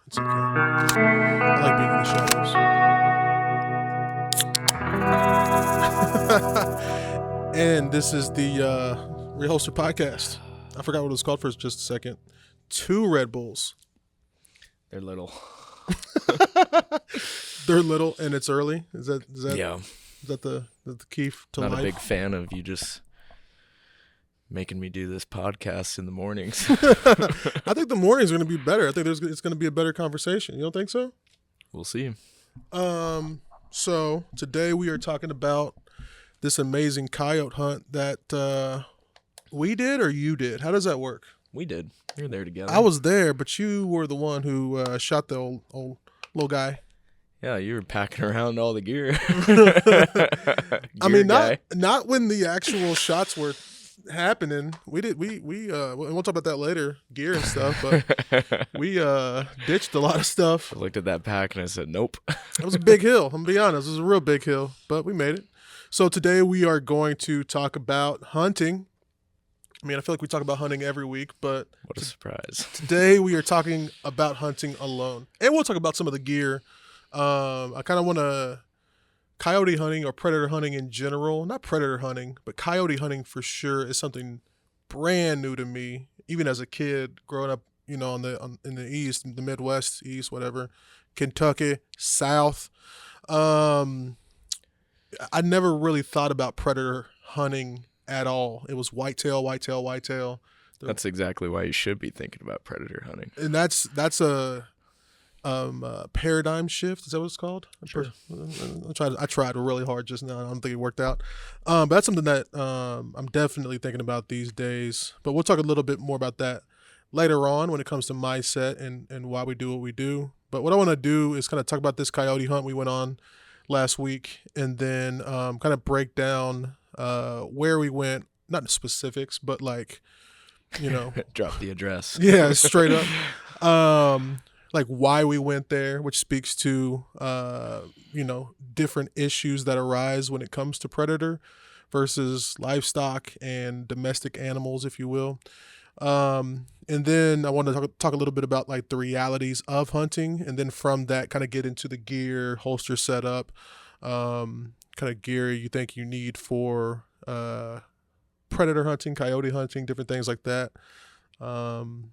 It's okay. I like being in the shadows. And this is the Reholstered Podcast. I forgot what it was called for just a second. 2 Red Bulls. They're little. They're little and it's early. Is that Yeah. Is that the key to Not life? a big fan of you just making me do this podcast in the mornings. I think the mornings are going to be better. I think it's going to be a better conversation. You don't think so? We'll see. So today we are talking about this amazing coyote hunt that we did or you did. How does that work? We did. We were there together. I was there, but you were the one who shot the old little guy. Yeah, you were packing around all the gear. I mean, not when the actual shots were happening. We we'll talk about that later, gear and stuff, but we ditched a lot of stuff. I looked at that pack and I said, nope. It was a big hill. I'm gonna be honest, it was a real big hill, but we made it. So today we are going to talk about hunting. I mean, I feel like we talk about hunting every week, but What a surprise. today we are talking about hunting alone, and we'll talk about some of the gear. I kind of want to coyote hunting or predator hunting in general, not predator hunting, but coyote hunting for sure is something brand new to me. Even as a kid growing up, you know, in the East, the Midwest, East, whatever, Kentucky, South. I never really thought about predator hunting at all. It was whitetail. That's exactly why you should be thinking about predator hunting. And that's a paradigm shift. Is that what it's called? Sure. I tried really hard just now. I don't think it worked out. But that's something that I'm definitely thinking about these days. But we'll talk a little bit more about that later on when it comes to mindset and why we do what we do. But what I want to do is kind of talk about this coyote hunt we went on last week, and then kind of break down where we went, not specifics, but like, you know, Drop the address. yeah, straight up. Like why we went there, which speaks to, you know, different issues that arise when it comes to predator versus livestock and domestic animals, if you will. And then I want to talk a little bit about like the realities of hunting. And then from that kind of get into the gear, holster setup, kind of gear you think you need for predator hunting, coyote hunting, different things like that. And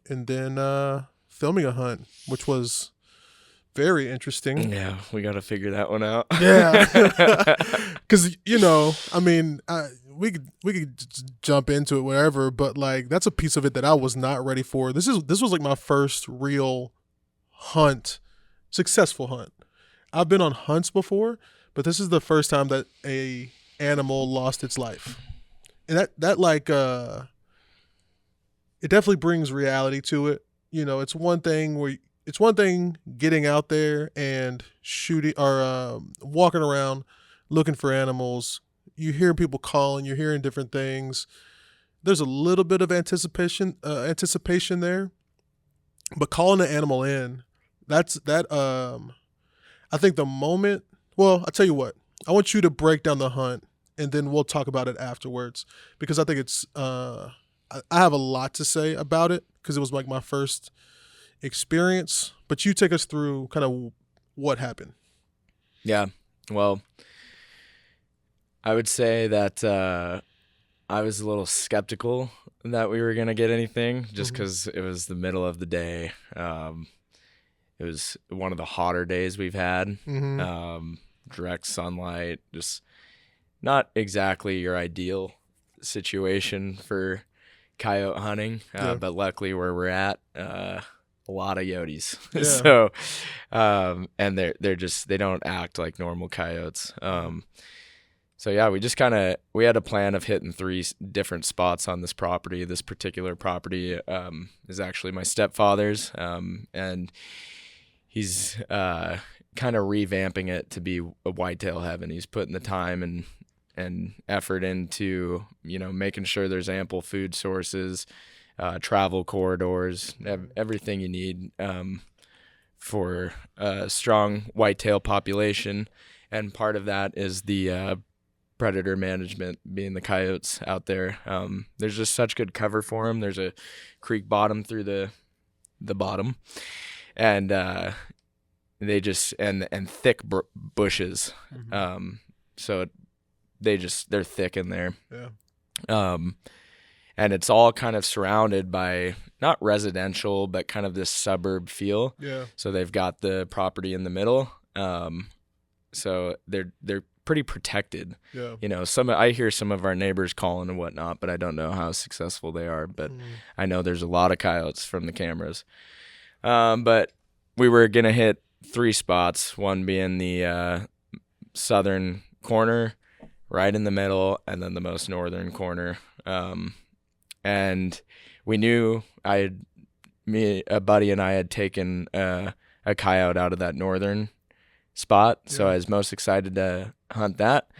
then filming a hunt, which was very interesting. Yeah, we got to figure that one out. Yeah, because you know, I mean, we could just jump into it wherever, but like that's a piece of it that I was not ready for. This was like my first real hunt, successful hunt. I've been on hunts before, but this is the first time that a animal lost its life, and that like it definitely brings reality to it. You know, it's one thing getting out there and shooting or walking around looking for animals. You hear people calling, you're hearing different things. There's a little bit of anticipation there, but calling the animal in, I think the moment. Well, I'll tell you what. I want you to break down the hunt, and then we'll talk about it afterwards because I think it's. I have a lot to say about it because it was like my first experience, but you take us through kind of what happened. Yeah. Well, I would say that I was a little skeptical that we were going to get anything just because it was the middle of the day. It was one of the hotter days we've had. Direct sunlight, just not exactly your ideal situation for coyote hunting, but luckily where we're at, a lot of yotes. Yeah. So, and they don't act like normal coyotes. So yeah, we had a plan of hitting 3 different spots on this property. This particular property is actually my stepfather's, and he's kind of revamping it to be a whitetail heaven. He's putting the time and effort into, you know, making sure there's ample food sources, travel corridors, everything you need for a strong whitetail population. And part of that is the predator management, being the coyotes out there. There's just such good cover for them. There's a creek bottom through the bottom. and they just and thick bushes. Mm-hmm. So they're thick in there. Yeah. And it's all kind of surrounded by not residential, but kind of this suburb feel. Yeah. So they've got the property in the middle. So they're pretty protected. Yeah. You know, I hear some of our neighbors calling and whatnot, but I don't know how successful they are. But I know there's a lot of coyotes from the cameras. But we were gonna hit 3 spots, one being the southern corner, right in the middle, and then the most northern corner. And we knew a buddy and I had taken a coyote out of that northern spot, so I was most excited to hunt that.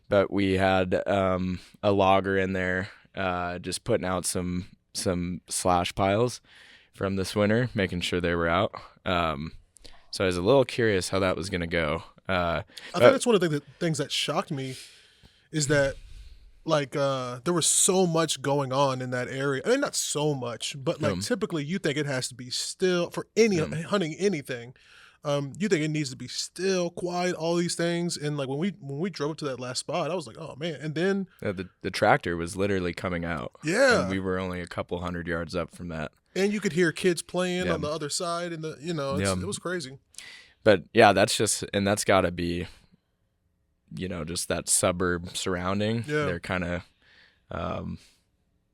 But we had a logger in there just putting out some slash piles from this winter, making sure they were out. So I was a little curious how that was going to go. I think that's one of the things that shocked me is that like there was so much going on in that area. I mean, not so much, but like typically you think it has to be still for any hunting anything. You think it needs to be still, quiet, all these things. And like when we drove up to that last spot, I was like, oh man. And then the tractor was literally coming out. Yeah. And we were only a couple 100 yards up from that. And you could hear kids playing on the other side, and it was crazy. But yeah, that's got to be, just that suburb surrounding. Yeah. They're kind of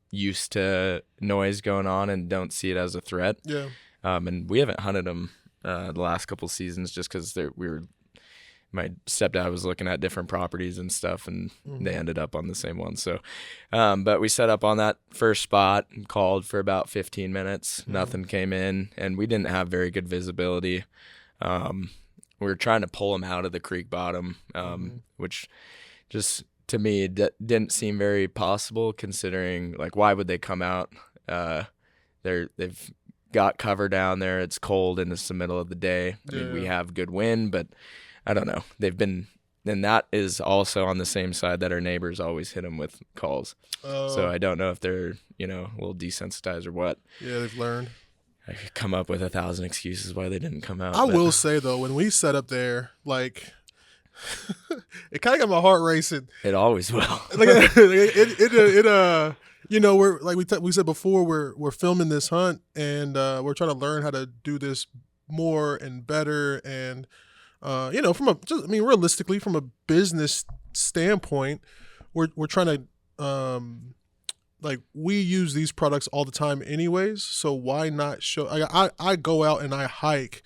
used to noise going on and don't see it as a threat. Yeah. And we haven't hunted them the last couple seasons just because my stepdad was looking at different properties and stuff, and they ended up on the same one. So, but we set up on that first spot and called for about 15 minutes. Nothing came in, and we didn't have very good visibility. We were trying to pull them out of the creek bottom, which just to me didn't seem very possible, considering like why would they come out? They've got cover down there. It's cold and it's the middle of the day. I mean, we have good wind, but I don't know. And that is also on the same side that our neighbors always hit them with calls. So I don't know if they're, a little desensitized or what. Yeah, they've learned. I could come up with 1,000 excuses why they didn't come out. I will say though, when we set up there, like it kind of got my heart racing. It always will. We're like we said before, we're filming this hunt, and we're trying to learn how to do this more and better, and realistically, from a business standpoint, we're trying to we use these products all the time anyways, so why not show? I go out and I hike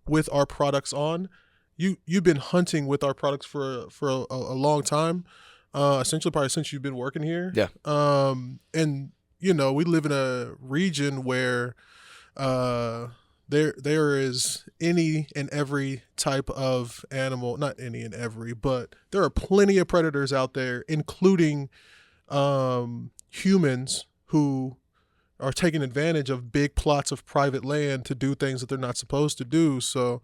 with our products on. You've been hunting with our products for a long time, essentially probably since you've been working here. Yeah. And we live in a region where there is any and every type of animal, not any and every, but there are plenty of predators out there, including humans who are taking advantage of big plots of private land to do things that they're not supposed to do. So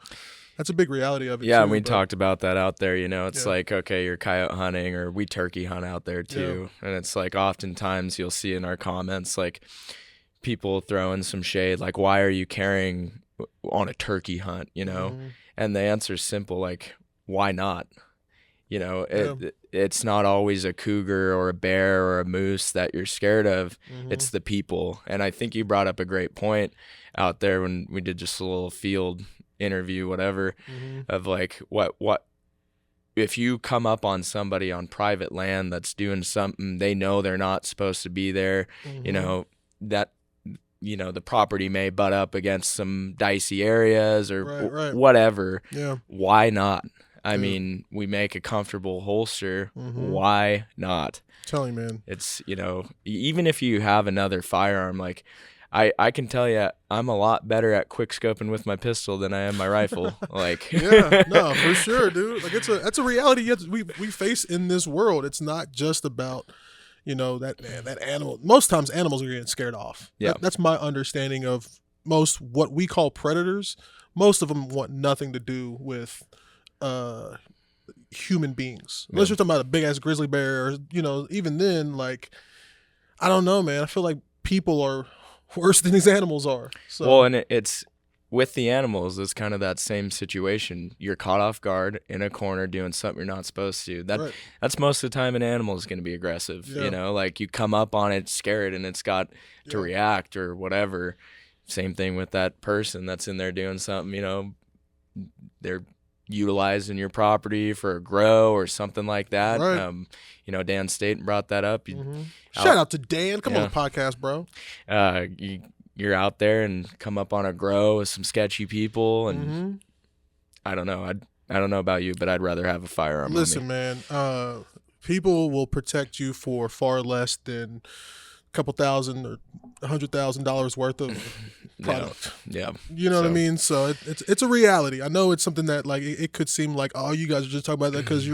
that's a big reality of it. Yeah, and we talked about that out there. It's like, okay, you're coyote hunting, or we turkey hunt out there too. Yeah. And it's like oftentimes you'll see in our comments like people throwing some shade, like, why are you carrying on a turkey hunt, And the answer is simple, like, why not? It's not always a cougar or a bear or a moose that you're scared of. It's the people. And I think you brought up a great point out there when we did just a little field interview, whatever, of like, what if you come up on somebody on private land that's doing something they know they're not supposed to be there, that the property may butt up against some dicey areas or whatever. Yeah. Why not? I mean, we make a comfortable holster. Why not? Tell you, man. It's, even if you have another firearm, like I can tell you, I'm a lot better at quick scoping with my pistol than I am my rifle. Like, yeah, no, for sure, dude. Like that's a reality we face in this world. It's not just about, that animal. Most times animals are getting scared off. Yeah. That's my understanding of most what we call predators. Most of them want nothing to do with human beings. Unless you're talking about a big ass grizzly bear, or even then, like, I don't know, man. I feel like people are worse than these animals are. So. Well, and it's with the animals, it's kind of that same situation. You're caught off guard in a corner doing something you're not supposed to. That's most of the time an animal is going to be aggressive. You know, like you come up on it, scare it, and it's got to react or whatever. Same thing with that person that's in there doing something. You know, they're utilizing your property for a grow or something like that. Right. You know, Dan Staten brought that up. Shout out to Dan. Come on the podcast, bro. You're out there and come up on a grow with some sketchy people, and I don't know. I don't know about you, but I'd rather have a firearm. Listen, on me. man, people will protect you for far less than a couple $1,000 or $100,000 worth of product. Yeah. You know what I mean? So it's a reality. I know it's something that like it could seem like, oh, you guys are just talking about that because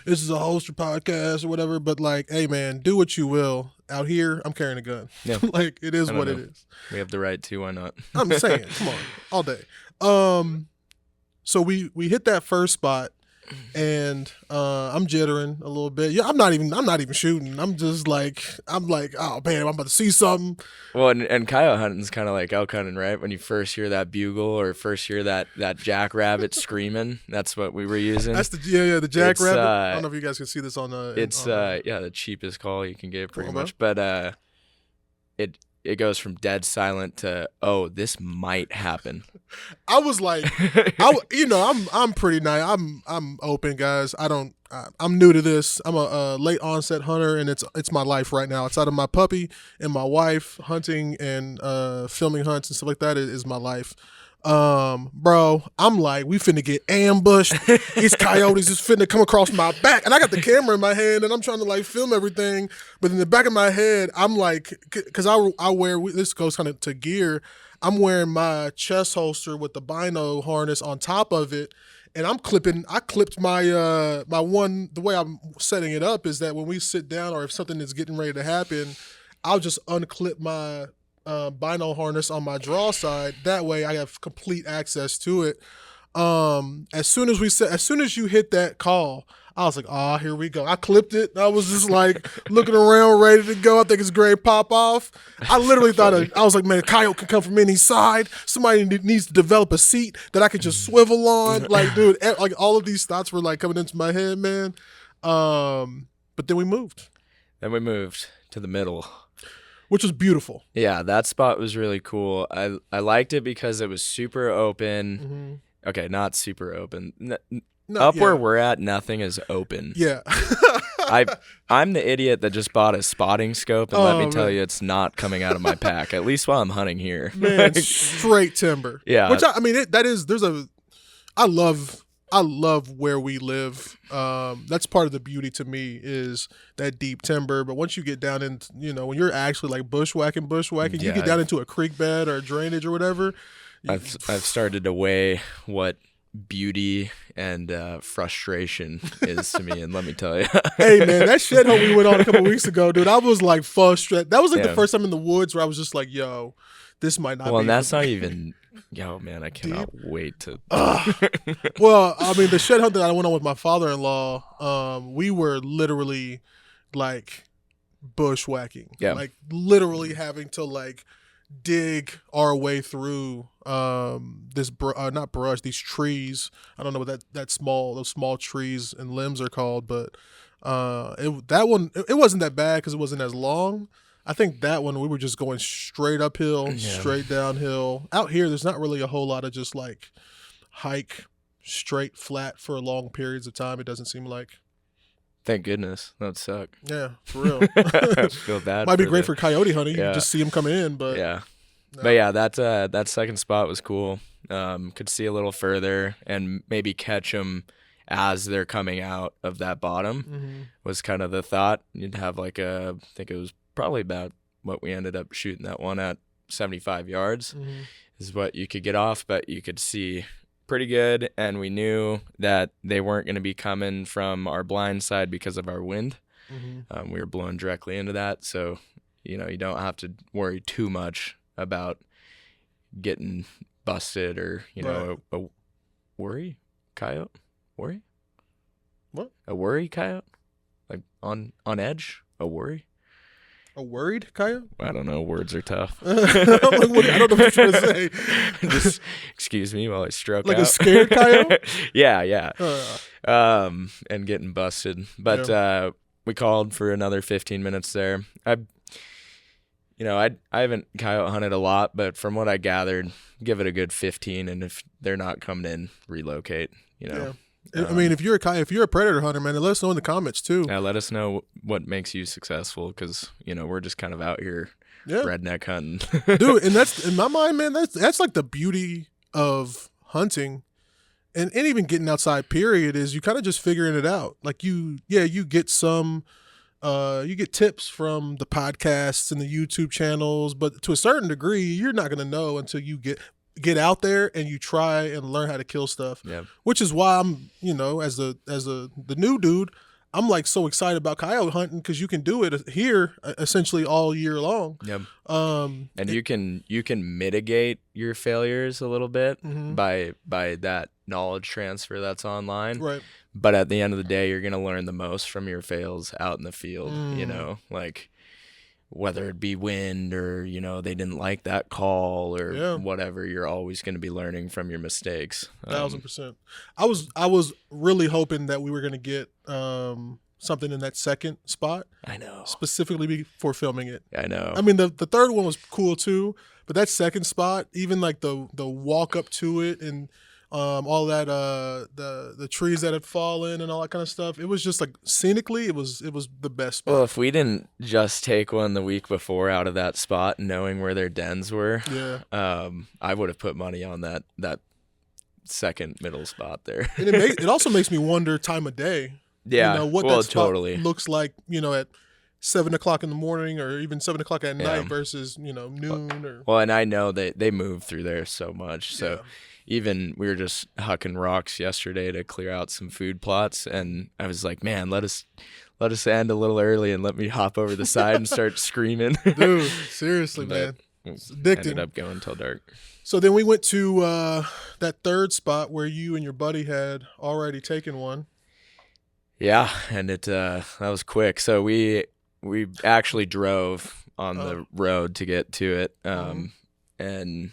this is a Reholstered podcast or whatever. But like, hey, man, do what you will. Out here, I'm carrying a gun. Yeah. Like, it is what it is. We have the right to. Why not? I'm saying, come on, all day. So we hit that first spot, and I'm jittering a little bit. Yeah, I'm not even shooting. I'm like, oh man, I'm about to see something. Well, and coyote hunting's kind of like elk hunting, right? When you first hear that bugle or first hear that jackrabbit screaming, that's what we were using. That's the jackrabbit. I don't know if you guys can see this on the. It's the cheapest call you can get pretty much, but it goes from dead silent to, oh, this might happen. I was like, I'm pretty nice. I'm open, guys. I'm new to this. I'm a late onset hunter, and it's my life right now. Outside of my puppy and my wife, hunting and filming hunts and stuff like that is my life. Bro, I'm like, we finna get ambushed. These coyotes is finna come across my back. And I got the camera in my hand and I'm trying to like film everything. But in the back of my head, I'm like, cause I wear, this goes kind of to gear. I'm wearing my chest holster with the bino harness on top of it. And I clipped my the way I'm setting it up is that when we sit down or if something is getting ready to happen, I'll just unclip my bino harness on my draw side. That way I have complete access to it. As soon as you hit that call, I was like, oh, here we go. I clipped it. I was just like looking around, ready to go. I think it's great. Pop off. I literally thought I was like, man, a coyote can come from any side. Somebody needs to develop a seat that I could just swivel on. Like, dude, like all of these thoughts were like coming into my head, man. But then we moved. Then we moved to the middle, which was beautiful. Yeah, that spot was really cool. I liked it because it was super open. Mm-hmm. Okay, not super open. Where we're at, nothing is open. Yeah. I'm the idiot that just bought a spotting scope, and let me tell you, it's not coming out of my pack, at least while I'm hunting here. Man, straight timber. Yeah. Which, I love where we live. That's part of the beauty to me is that deep timber. But once you get down in, when you're actually like bushwhacking, you get down into a creek bed or a drainage or whatever. I've started to weigh what beauty and frustration is to me, and let me tell you. Hey man, that shed hunt we went on a couple weeks ago, dude, I was like frustrated. That was like the first time in the woods where I was just like, yo, this might not be. Well, and that's not even, yo man, I cannot wait to. Well, I mean, the shed hunt that I went on with my father-in-law, we were literally like bushwhacking. Yeah. Like literally having to like dig our way through these trees. I don't know what those small trees and limbs are called, but it wasn't that bad because it wasn't as long. I think that one we were just going straight uphill, straight downhill. Out here, there's not really a whole lot of just like hike straight flat for long periods of time. It doesn't seem like. Thank goodness. That'd suck. Yeah, for real. I feel bad. Might be great for coyote hunting. Yeah. You just see them coming in, but yeah. No. But yeah, that second spot was cool. Could see a little further and maybe catch them as they're coming out of that bottom. Mm-hmm. Was kind of the thought. You'd have like I think it was probably about what we ended up shooting that one at 75 yards is what you could get off, but you could see pretty good, and we knew that they weren't going to be coming from our blind side because of our wind. Mm-hmm. We were blowing directly into that, so you don't have to worry too much about getting busted or a worry coyote. Worry? What? A worry coyote? Like on edge? A worry? A worried coyote? I don't know. Words are tough. I'm like, I don't know what you're trying to say. Just excuse me while I stroke Like out. a scared coyote? Yeah. And getting busted. But we called for another 15 minutes there. I haven't coyote hunted a lot, but from what I gathered, give it a good 15, and if they're not coming in, relocate. Yeah. I mean, if you're a predator hunter, man, let us know in the comments too. Yeah, let us know what makes you successful, because we're just kind of out here redneck hunting, dude. And that's, in my mind, man, that's like the beauty of hunting, and even getting outside. Period, is you kind of just figuring it out. Like you get some. You get tips from the podcasts and the YouTube channels, but to a certain degree, you're not going to know until you get out there and you try and learn how to kill stuff. Yeah. Which is why I'm, as the new dude, I'm like so excited about coyote hunting, because you can do it here essentially all year long. Yep. And you can mitigate your failures a little bit by that knowledge transfer that's online. Right. But at the end of the day, you're going to learn the most from your fails out in the field, like whether it be wind or, they didn't like that call or whatever. You're always going to be learning from your mistakes. 1,000%. I was really hoping that we were going to get something in that second spot. I know. Specifically before filming it. I know. I mean, the third one was cool too, but that second spot, even like the walk up to it and all that the trees that had fallen and all that kind of stuff, it was just like scenically it was the best spot. Well, if we didn't just take one the week before out of that spot, knowing where their dens were, I would have put money on that second middle spot there. And it also makes me wonder time of day. Yeah, what that spot looks like, at 7 o'clock in the morning or even 7 o'clock at night versus noon. Well, and I know they move through there so much, so. Even we were just hucking rocks yesterday to clear out some food plots, and I was like, man, let us end a little early and let me hop over the side and start screaming. Dude, seriously, man. It's addicting. Ended up going till dark. So then we went to that third spot where you and your buddy had already taken one. Yeah, and that was quick. So we actually drove on the road to get to it, and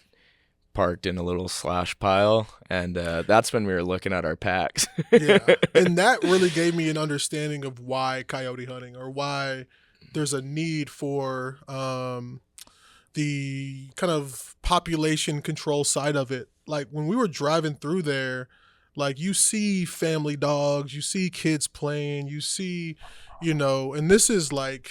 parked in a little slash pile, and that's when we were looking at our packs. Yeah, and that really gave me an understanding of why coyote hunting, or why there's a need for the kind of population control side of it. Like when we were driving through there, like you see family dogs, you see kids playing, you see, and this is like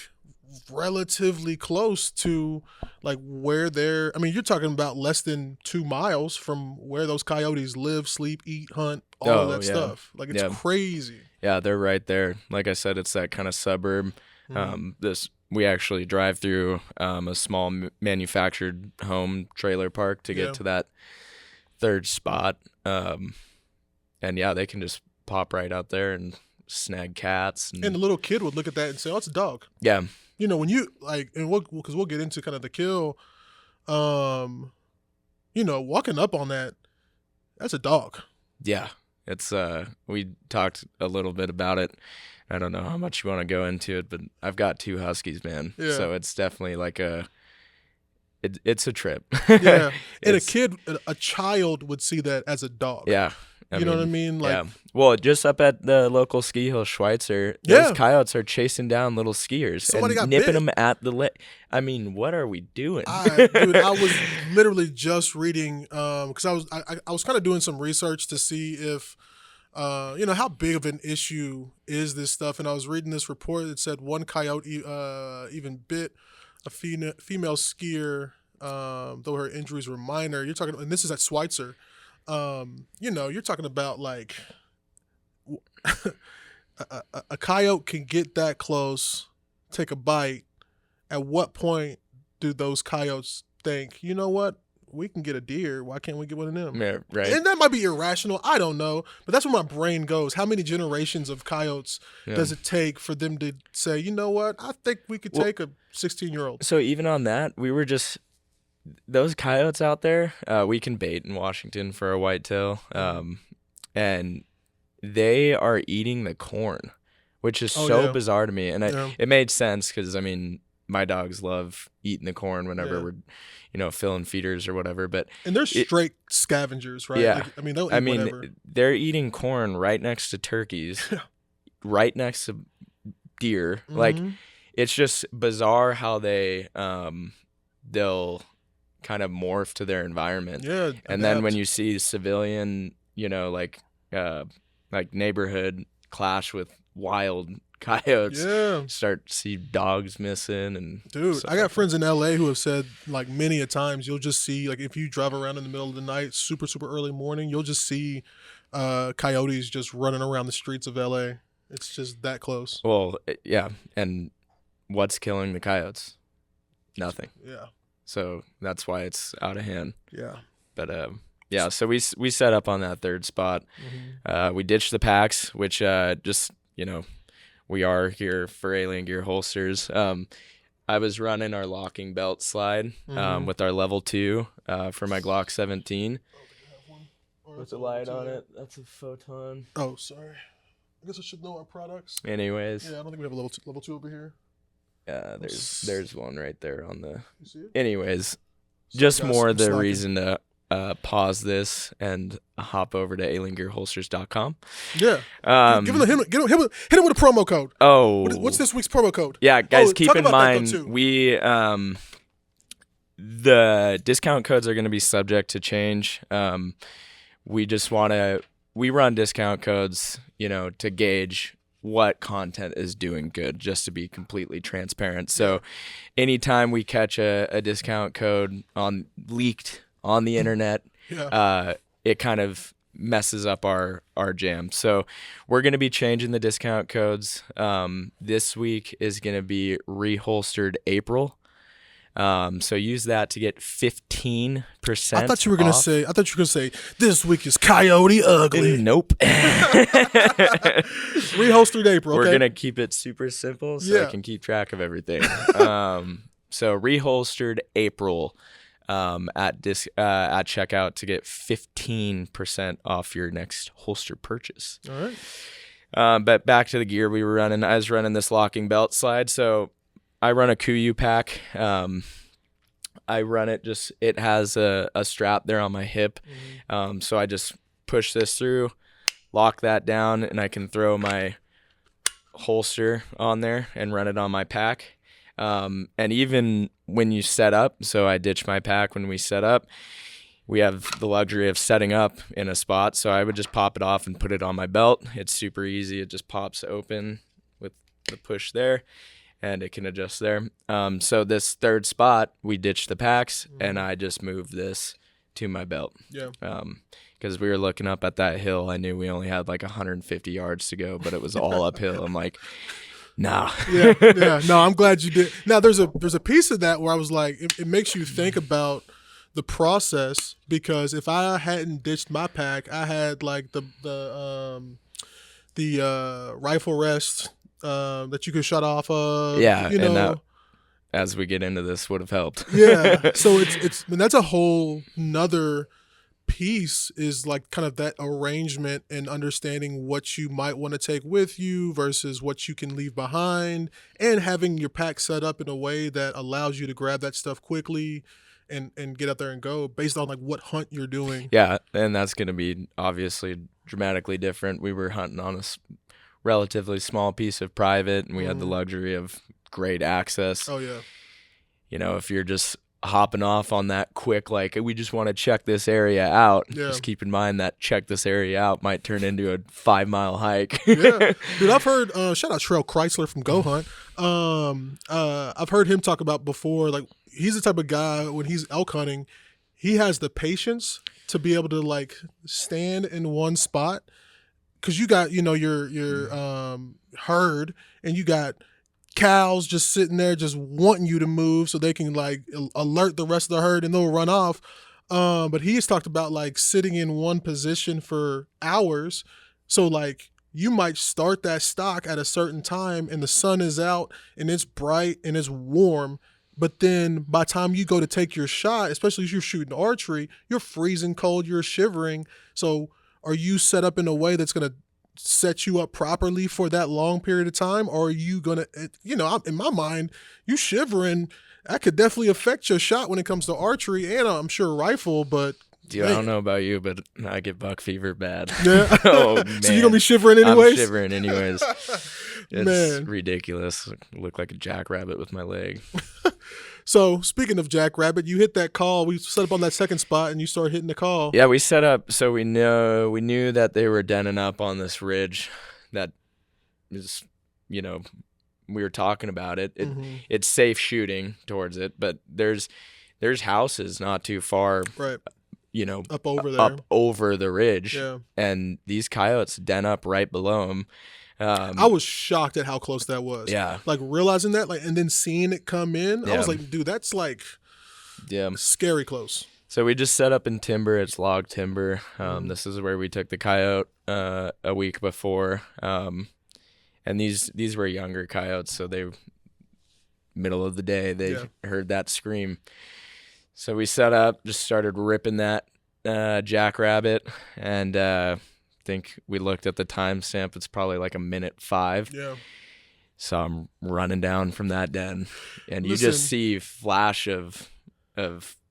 relatively close to like where they're, I mean, you're talking about less than 2 miles from where those coyotes live, sleep, eat, hunt, all of that stuff. Like it's crazy. Yeah, they're right there. Like I said, it's that kind of suburb. We actually drive through a small manufactured home trailer park to get to that third spot. And they can just pop right out there and snag cats. And the little kid would look at that and say, oh, it's a dog. Yeah. When you like, and because we'll get into kind of the kill, walking up on that's a dog. Yeah. It's, we talked a little bit about it. I don't know how much you want to go into it, but I've got 2 huskies, man. Yeah. So it's definitely like it's a trip. Yeah. And a child would see that as a dog. Yeah. You know what I mean? Like, well, just up at the local ski hill, Schweitzer, those coyotes are chasing down little skiers and nipping them at the leg. I mean, what are we doing? Dude, I was literally just reading because I was kind of doing some research to see if how big of an issue is this stuff, and I was reading this report that said one coyote even bit a female skier, though her injuries were minor. You're talking, and this is at Schweitzer. You're talking about like a coyote can get that close, take a bite. At what point do those coyotes think, you know what, we can get a deer, why can't we get one of them? Yeah, right. And that might be irrational, I don't know, but that's where my brain goes. How many generations of coyotes does it take for them to say, you know what, I think we could take a 16-year-old? So even on that, we were just, those coyotes out there, we can bait in Washington for a whitetail, and they are eating the corn, which is bizarre to me. And it made sense because, I mean, my dogs love eating the corn whenever we're, filling feeders or whatever. But and they're straight scavengers, right? Yeah. I mean, they'll eat whatever. They're eating corn right next to turkeys, right next to deer. Like, it's just bizarre how they'll kind of morph to their environment. Yeah. And then when you see civilian, like neighborhood clash with wild coyotes, start to see dogs missing. And dude, I got friends in LA who have said, like, many a times you'll just see, like, if you drive around in the middle of the night, super early morning, you'll just see coyotes just running around the streets of LA. It's just that close. Well, yeah. And what's killing the coyotes? Nothing. Yeah. So that's why it's out of hand. Yeah. But yeah, so we set up on that third spot. We ditched the packs, which just, we are here for Alien Gear Holsters. I was running our locking belt slide with our level 2 for my Glock 17. With the light on it. That's a photon. Oh, sorry. I guess I should know our products. Anyways. Yeah, I don't think we have a level 2 over here. There's one right there on the. You see it? Anyways, just more the reason to pause this and hop over to aliengearholsters.com. Yeah. Hit him with a promo code. Oh. What's this week's promo code? Yeah, guys, keep in mind we the discount codes are going to be subject to change. We just we run discount codes, to gauge what content is doing good, just to be completely transparent. So anytime we catch a discount code leaked on the internet, it kind of messes up our jam. So we're going to be changing the discount codes. This week is going to be Reholstered April. So use that to get 15%. I thought you were gonna say this week is Coyote Ugly. Nope. Reholstered April. We're gonna keep it super simple so I can keep track of everything. So Reholstered April at checkout to get 15% off your next holster purchase. All right. But back to the gear we were running. I was running this locking belt slide. So I run a Kuyu pack. I run it it has a strap there on my hip. So I just push this through, lock that down, and I can throw my holster on there and run it on my pack. And even when you set up, so I ditch my pack when we set up, we have the luxury of setting up in a spot. So I would just pop it off and put it on my belt. It's super easy. It just pops open with the push there, and it can adjust there. So this third spot, we ditched the packs, and I just moved this to my belt. Yeah. Because we were looking up at that hill. I knew we only had like 150 yards to go, but it was all uphill. I'm like, nah. Yeah. No, I'm glad you did. Now, there's a piece of that where I was like, it makes you think about the process, because if I hadn't ditched my pack, I had like the rifle rest that you could shut off of. Yeah, and that, as we get into this, would have helped. Yeah, so it's and that's a whole nother piece, is like kind of that arrangement and understanding what you might want to take with you versus what you can leave behind, and having your pack set up in a way that allows you to grab that stuff quickly and get out there and go based on like what hunt you're doing. Yeah, and that's going to be obviously dramatically different. We were hunting on a relatively small piece of private, and we had the luxury of great access. Oh yeah. If you're just hopping off on that quick, like, we just want to check this area out, just keep in mind that check this area out might turn into a 5-mile hike. Yeah, dude, I've heard shout out Sherelle Chrysler from Go Hunt. I've heard him talk about before, like, he's the type of guy, when he's elk hunting, he has the patience to be able to like stand in one spot, because you got your herd, and you got cows just sitting there just wanting you to move so they can like alert the rest of the herd and they'll run off. But he has talked about like sitting in one position for hours. So like you might start that stock at a certain time and the sun is out and it's bright and it's warm. But then by the time you go to take your shot, especially if you're shooting archery, you're freezing cold, you're shivering. So are you set up in a way that's going to set you up properly for that long period of time? Or are you going to, in my mind, you shivering, that could definitely affect your shot when it comes to archery and I'm sure rifle, but. Dude, I don't know about you, but I get buck fever bad. Yeah. Oh, man. So you're going to be shivering anyways? I'm shivering anyways. It's ridiculous. I look like a jackrabbit with my leg. So speaking of jackrabbit, you hit that call. We set up on that second spot and you start hitting the call. Yeah, we set up. So we knew that they were denning up on this ridge that is, we were talking about it. It's safe shooting towards it, but there's houses not too far. Right. Up over there. Up over the ridge. Yeah. And these coyotes den up right below them. I was shocked at how close that was. Yeah. Like realizing that, and then seeing it come in, yeah. I was like, dude, that's scary close. So we just set up in timber. It's log timber. This is where we took the coyote a week before. And these were younger coyotes, so they middle of the day they heard that scream. So we set up, just started ripping that jackrabbit, and I think we looked at the timestamp. It's probably like 1:05. Yeah. So I'm running down from that den, and you just see flash of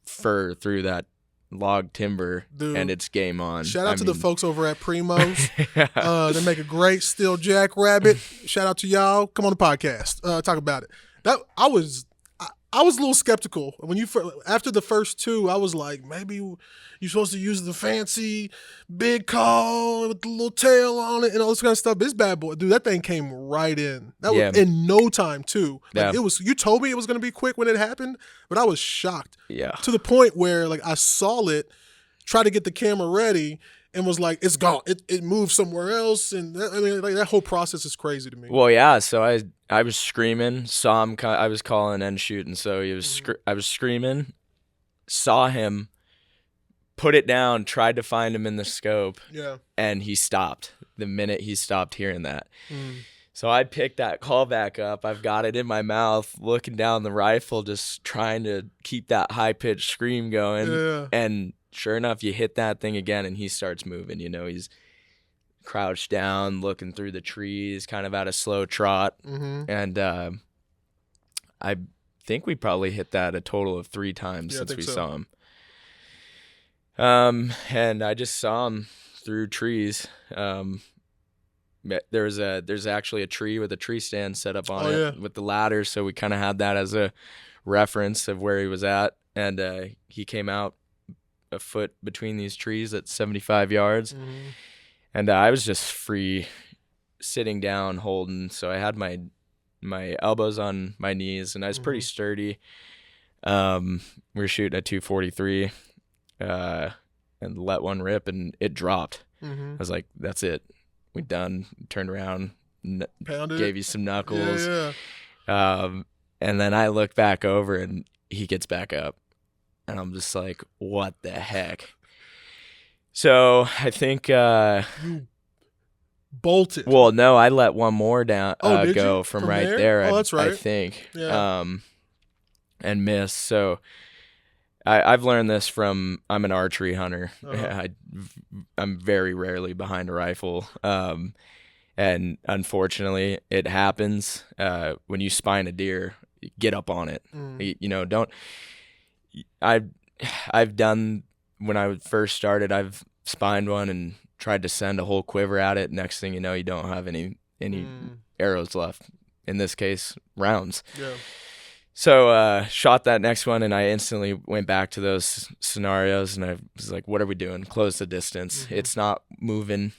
fur through that log timber, dude, and it's game on. Shout out to the folks over at Primo's. They make a great steel jackrabbit. Shout out to y'all. Come on the podcast. Talk about it. I was a little skeptical when after the first two. I was like, maybe you're supposed to use the fancy big call with the little tail on it and all this kind of stuff. This bad boy, dude, that thing came right in. That was in no time too. Like, it was. You told me it was going to be quick when it happened, but I was shocked. Yeah. To the point where I saw it, tried to get the camera ready, and was like, it's gone. It moved somewhere else, and that whole process is crazy to me. Well, yeah. So I was screaming, saw him. I was calling and shooting, so he was. I was screaming, saw him, put it down, tried to find him in the scope, and he stopped the minute he stopped hearing that. So I picked that call back up. I've got it in my mouth, looking down the rifle, just trying to keep that high pitched scream going, and. Sure enough, you hit that thing again, and he starts moving. He's crouched down, looking through the trees, kind of at a slow trot. And I think we probably hit that a total of 3 times since we saw him. And I just saw him through trees. There's actually a tree with a tree stand set up on it with the ladder, so we kind of had that as a reference of where he was at. And he came out a foot between these trees at 75 yards. And I was just free sitting down holding, so I had my elbows on my knees, and I was pretty sturdy. We were shooting at 243 and let one rip, and it dropped. I was like, that's it, we done. Turned around, gave you some knuckles. And then I look back over, and he gets back up. And I'm just like, what the heck? So I think you bolted. Well, no, I let one more down go from right there. Oh, that's right. I think, and missed. So I've learned this from. I'm an archery hunter. I'm very rarely behind a rifle, and unfortunately, it happens when you spine a deer. Get up on it. Don't. I've done, when I first started, I've spined one and tried to send a whole quiver at it. Next thing you know, you don't have any arrows left. In this case, rounds. Yeah. So shot that next one, and I instantly went back to those scenarios, and I was like, what are we doing? Close the distance. It's not moving.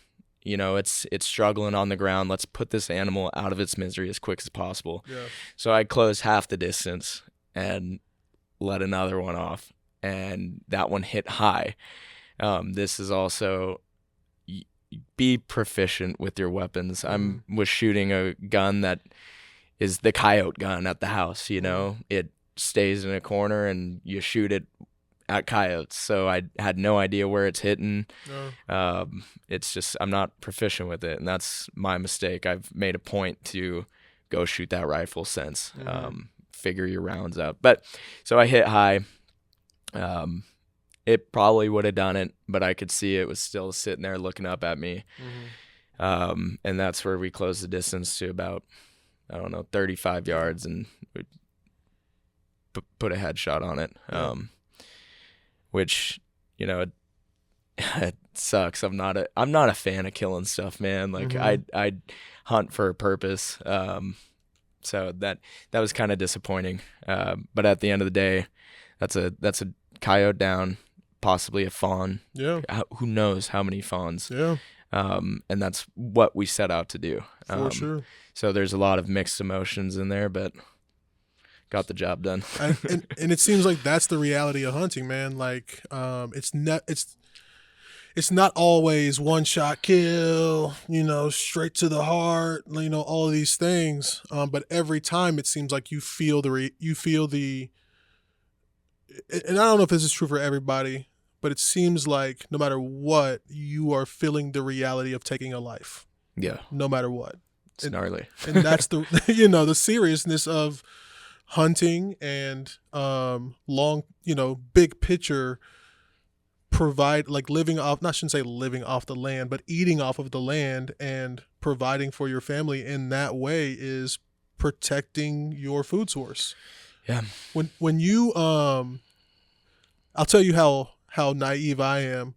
It's struggling on the ground. Let's put this animal out of its misery as quick as possible. Yeah. So I closed half the distance and let another one off, and that one hit high. This is also, be proficient with your weapons. I was shooting a gun that is the coyote gun at the house. It stays in a corner and you shoot it at coyotes. So I had no idea where it's hitting. It's just, I'm not proficient with it, and that's my mistake. I've made a point to go shoot that rifle since. Figure your rounds out. But so I hit high. It probably would have done it, but I could see it was still sitting there looking up at me. And that's where we closed the distance to about, I don't know, 35 yards, and we put a headshot on it. Which, you know, it sucks. I'm not a fan of killing stuff, man. Like I hunt for a purpose. So that was kind of disappointing. But at the end of the day, that's a coyote down, possibly a fawn. Yeah. Who knows how many fawns? Yeah. And that's what we set out to do. For sure. So there's a lot of mixed emotions in there, but got the job done. and it seems like that's the reality of hunting, man. Like, it's not always one shot kill, you know, straight to the heart, you know, all of these things. But every time it seems like you feel the, and I don't know if this is true for everybody, but it seems like no matter what, you are feeling the reality of taking a life. Yeah. No matter what. It's gnarly. And that's the, you know, the seriousness of hunting and long, you know, big picture provide, like living off, I shouldn't say living off the land, but eating off of the land and providing for your family in that way is protecting your food source. Yeah. When you I'll tell you how naive I am.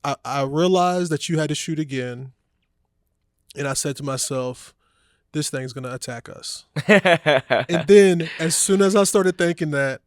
I realized that you had to shoot again, and I said to myself, this thing's gonna attack us. And then as soon as I started thinking that,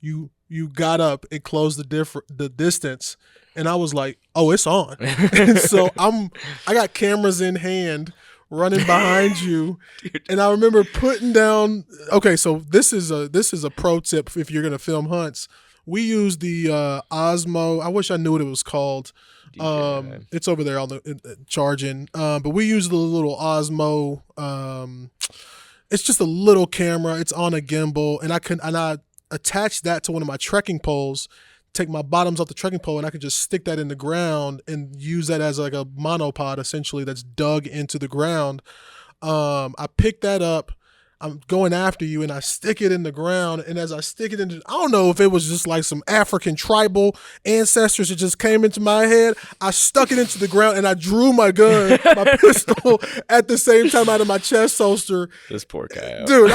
you got up and closed the distance, and I was like, oh, it's on. And so I got cameras in hand running behind you. Dude. And I remember putting down, okay, so this is a pro tip if you're gonna film hunts. We use the Osmo. I wish I knew what it was called. It's over there on the charging. But we use the little Osmo. It's just a little camera. It's on a gimbal, and I attach that to one of my trekking poles. Take my bottoms off the trekking pole, and I can just stick that in the ground and use that as like a monopod, essentially, that's dug into the ground. I pick that up. I'm going after you, and I stick it in the ground. And as I stick it in, I don't know if it was just like some African tribal ancestors that just came into my head. I stuck it into the ground, and I drew my gun, my pistol, at the same time out of my chest holster. This poor guy. Dude,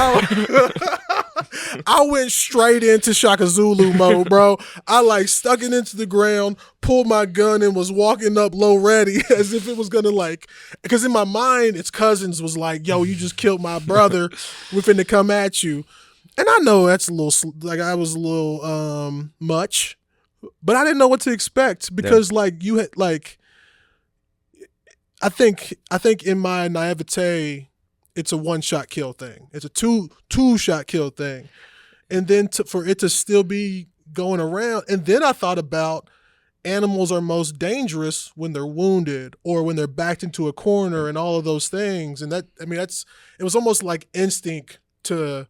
I went straight into Shaka Zulu mode, bro. I like stuck it into the ground, pulled my gun, and was walking up low ready as if it was going to like, because in my mind, its cousins was like, yo, you just killed my brother. We're finna come at you. And I know that's a little, like I was a little much, but I didn't know what to expect because like you had like, I think in my naivete, it's a one-shot kill thing. It's a two-shot kill thing. And then for it to still be going around. And then I thought about animals are most dangerous when they're wounded or when they're backed into a corner and all of those things. And that, I mean, it was almost like instinct to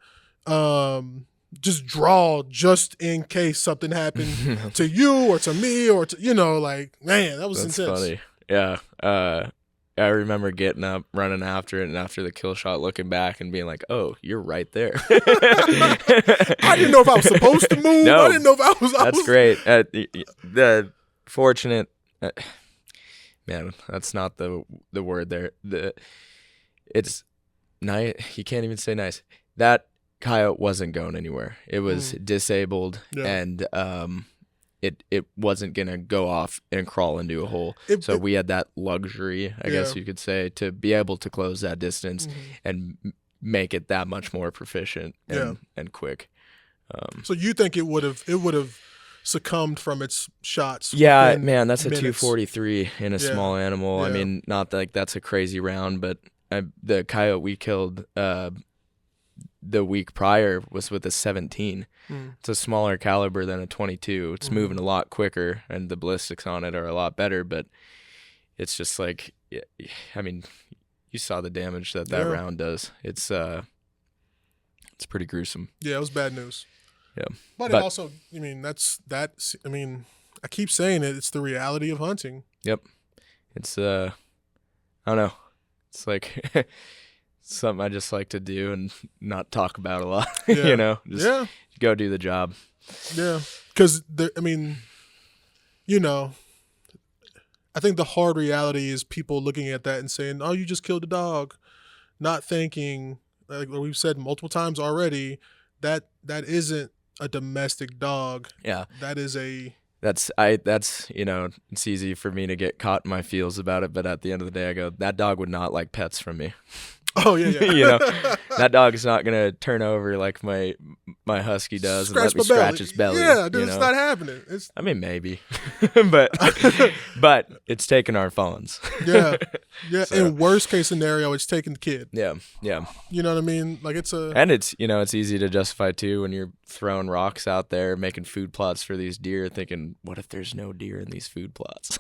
just draw just in case something happened to you or to me or to, you know, like, man, that was intense. Funny. Yeah. I remember getting up, running after it, and after the kill shot, looking back and being like, "Oh, you're right there." I didn't know if I was supposed to move. No, I didn't know if I was. That's great. The fortunate, man. That's not the word there. It's nice. You can't even say nice. That coyote wasn't going anywhere. It was disabled, and It wasn't going to go off and crawl into a hole. So we had that luxury, I guess you could say, to be able to close that distance and make it that much more proficient and quick. So you think it would have succumbed from its shots? Yeah, man, that's minutes. A 243 in a small animal. Yeah. I mean, not that like that's a crazy round, but the coyote we killed the week prior was with a 17. It's a smaller caliber than a 22. It's moving a lot quicker, and the ballistics on it are a lot better, but it's just like, I mean, you saw the damage that round does. It's pretty gruesome. Yeah, it was bad news. Yeah. But it also, I mean, I mean, I keep saying it, it's the reality of hunting. Yep. It's, I don't know. It's like something I just like to do and not talk about a lot, you know, just go do the job. Yeah. Because, I mean, you know, I think the hard reality is people looking at that and saying, "Oh, you just killed a dog," not thinking, like we've said multiple times already, that isn't a domestic dog. Yeah. That is a. That's it's easy for me to get caught in my feels about it, but at the end of the day, I go, that dog would not like pets from me. Oh yeah. You know, that dog's not gonna turn over like my husky does and let me scratch his belly. Yeah, dude, it's not happening. I mean, maybe, but it's taking our phones. Yeah. So. In worst case scenario, it's taking the kid. Yeah. You know what I mean? Like it's it's easy to justify too when you're throwing rocks out there, making food plots for these deer, thinking, what if there's no deer in these food plots?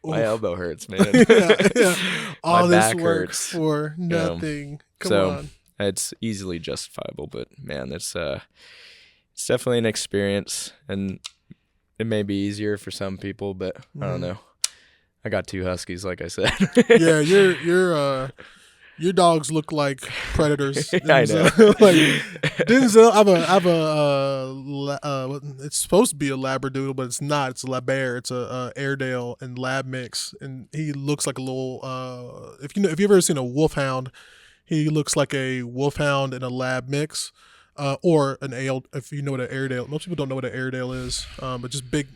My elbow hurts, man. Yeah. All my this back work hurts for nothing. Come on. It's easily justifiable, but man, it's definitely an experience, and it may be easier for some people, but I don't know. I got 2 huskies, like I said. Yeah, your dogs look like predators. I know. Like Denzel, I have it's supposed to be a Labradoodle, but it's not. It's a Labare. It's a Airedale and Lab mix, and he looks like a little. If you've ever seen a wolfhound, he looks like a wolfhound and a Lab mix, or an Ale. If you know what an Airedale, most people don't know what an Airedale is, but just big,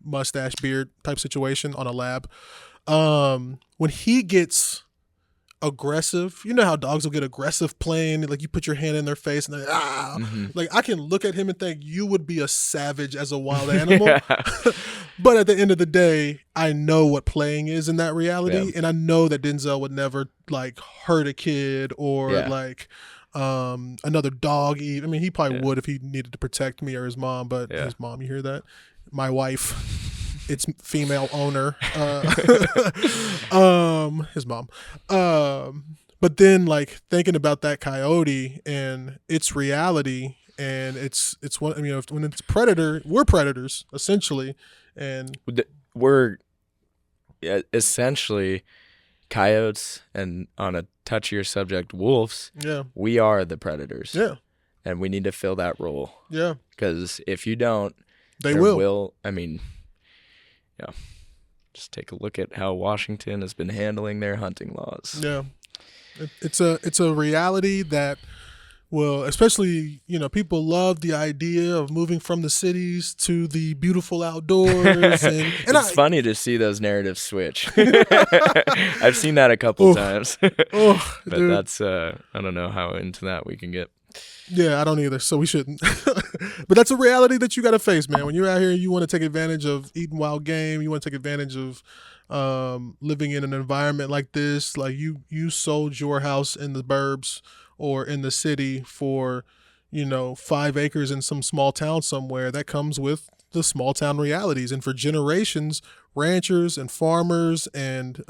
mustache, beard type situation on a Lab. When he gets aggressive, you know how dogs will get aggressive playing, like you put your hand in their face and they're like I can look at him and think you would be a savage as a wild animal. Yeah. But at the end of the day, I know what playing is in that reality, and I know that Denzel would never like hurt a kid or like another dog. I mean, he probably would if he needed to protect me or his mom, but his mom, you hear that? My wife. It's female owner, his mom. But then like thinking about that coyote and its reality, and it's one. I mean, when it's predator, we're predators essentially, and we're essentially coyotes, and on a touchier subject, wolves. Yeah, we are the predators. Yeah, and we need to fill that role. Yeah, because if you don't, they will. I mean. Yeah, just take a look at how Washington has been handling their hunting laws. Yeah, it's a reality that will, especially people love the idea of moving from the cities to the beautiful outdoors. And it's funny to see those narratives switch. I've seen that a couple times, but dude. That's I don't know how into that we can get. Yeah, I don't either, so we shouldn't. But that's a reality that you got to face, man. When you're out here, you want to take advantage of eating wild game. You want to take advantage of living in an environment like this. Like you sold your house in the burbs or in the city for, 5 acres in some small town somewhere. That comes with the small town realities. And for generations, ranchers and farmers and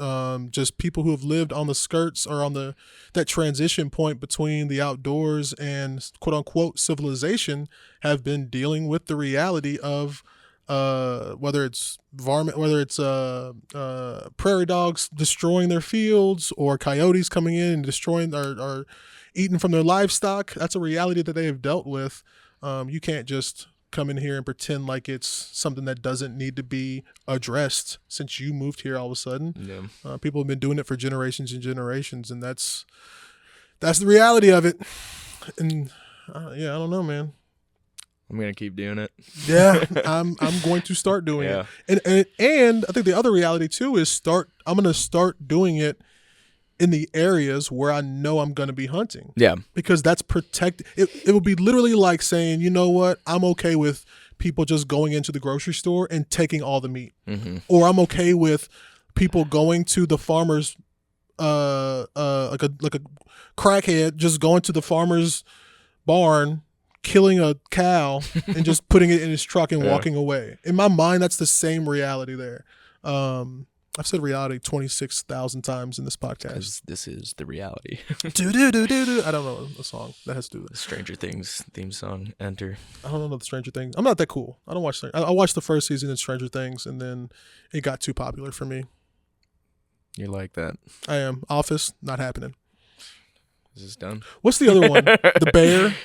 just people who have lived on the skirts or on that transition point between the outdoors and quote unquote civilization have been dealing with the reality of whether it's varmint, whether it's prairie dogs destroying their fields or coyotes coming in and destroying or eating from their livestock. That's a reality that they have dealt with. You can't just come in here and pretend like it's something that doesn't need to be addressed since you moved here all of a sudden. Yeah. People have been doing it for generations and generations, and that's the reality of it. And I don't know, man. I'm gonna keep doing it. Yeah, I'm going to start doing it. And I think the other reality too is I'm gonna start doing it in the areas where I know I'm going to be hunting. Yeah. Because that's protected. It would be literally like saying, you know what, I'm okay with people just going into the grocery store and taking all the meat. Mm-hmm. Or I'm okay with people going to the farmer's, like a crackhead, just going to the farmer's barn, killing a cow and just putting it in his truck and walking away. In my mind, that's the same reality there. I've said reality 26,000 times in this podcast. Because this is the reality. Do. I don't know the song. That has to do with it. Stranger Things theme song, enter. I don't know the Stranger Things. I'm not that cool. I don't watch I watched the first season of Stranger Things, and then it got too popular for me. You're like that. I am. Office, not happening. Is this done? What's the other one? The Bear?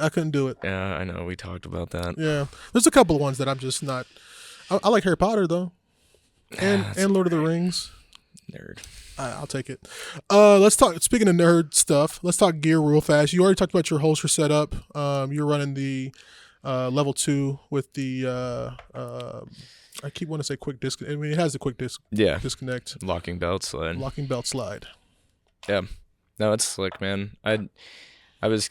I couldn't do it. Yeah, I know. We talked about that. Yeah. There's a couple of ones that I'm just not... I like Harry Potter though, and Lord of the Rings. Nerd. I'll take it. Let's talk. Speaking of nerd stuff, let's talk gear real fast. You already talked about your holster setup. You're running the level 2 with the. I keep wanting to say quick disc. I mean, it has the quick disconnect. Locking belt slide. Locking belt slide. Yeah. No, it's slick, man. I was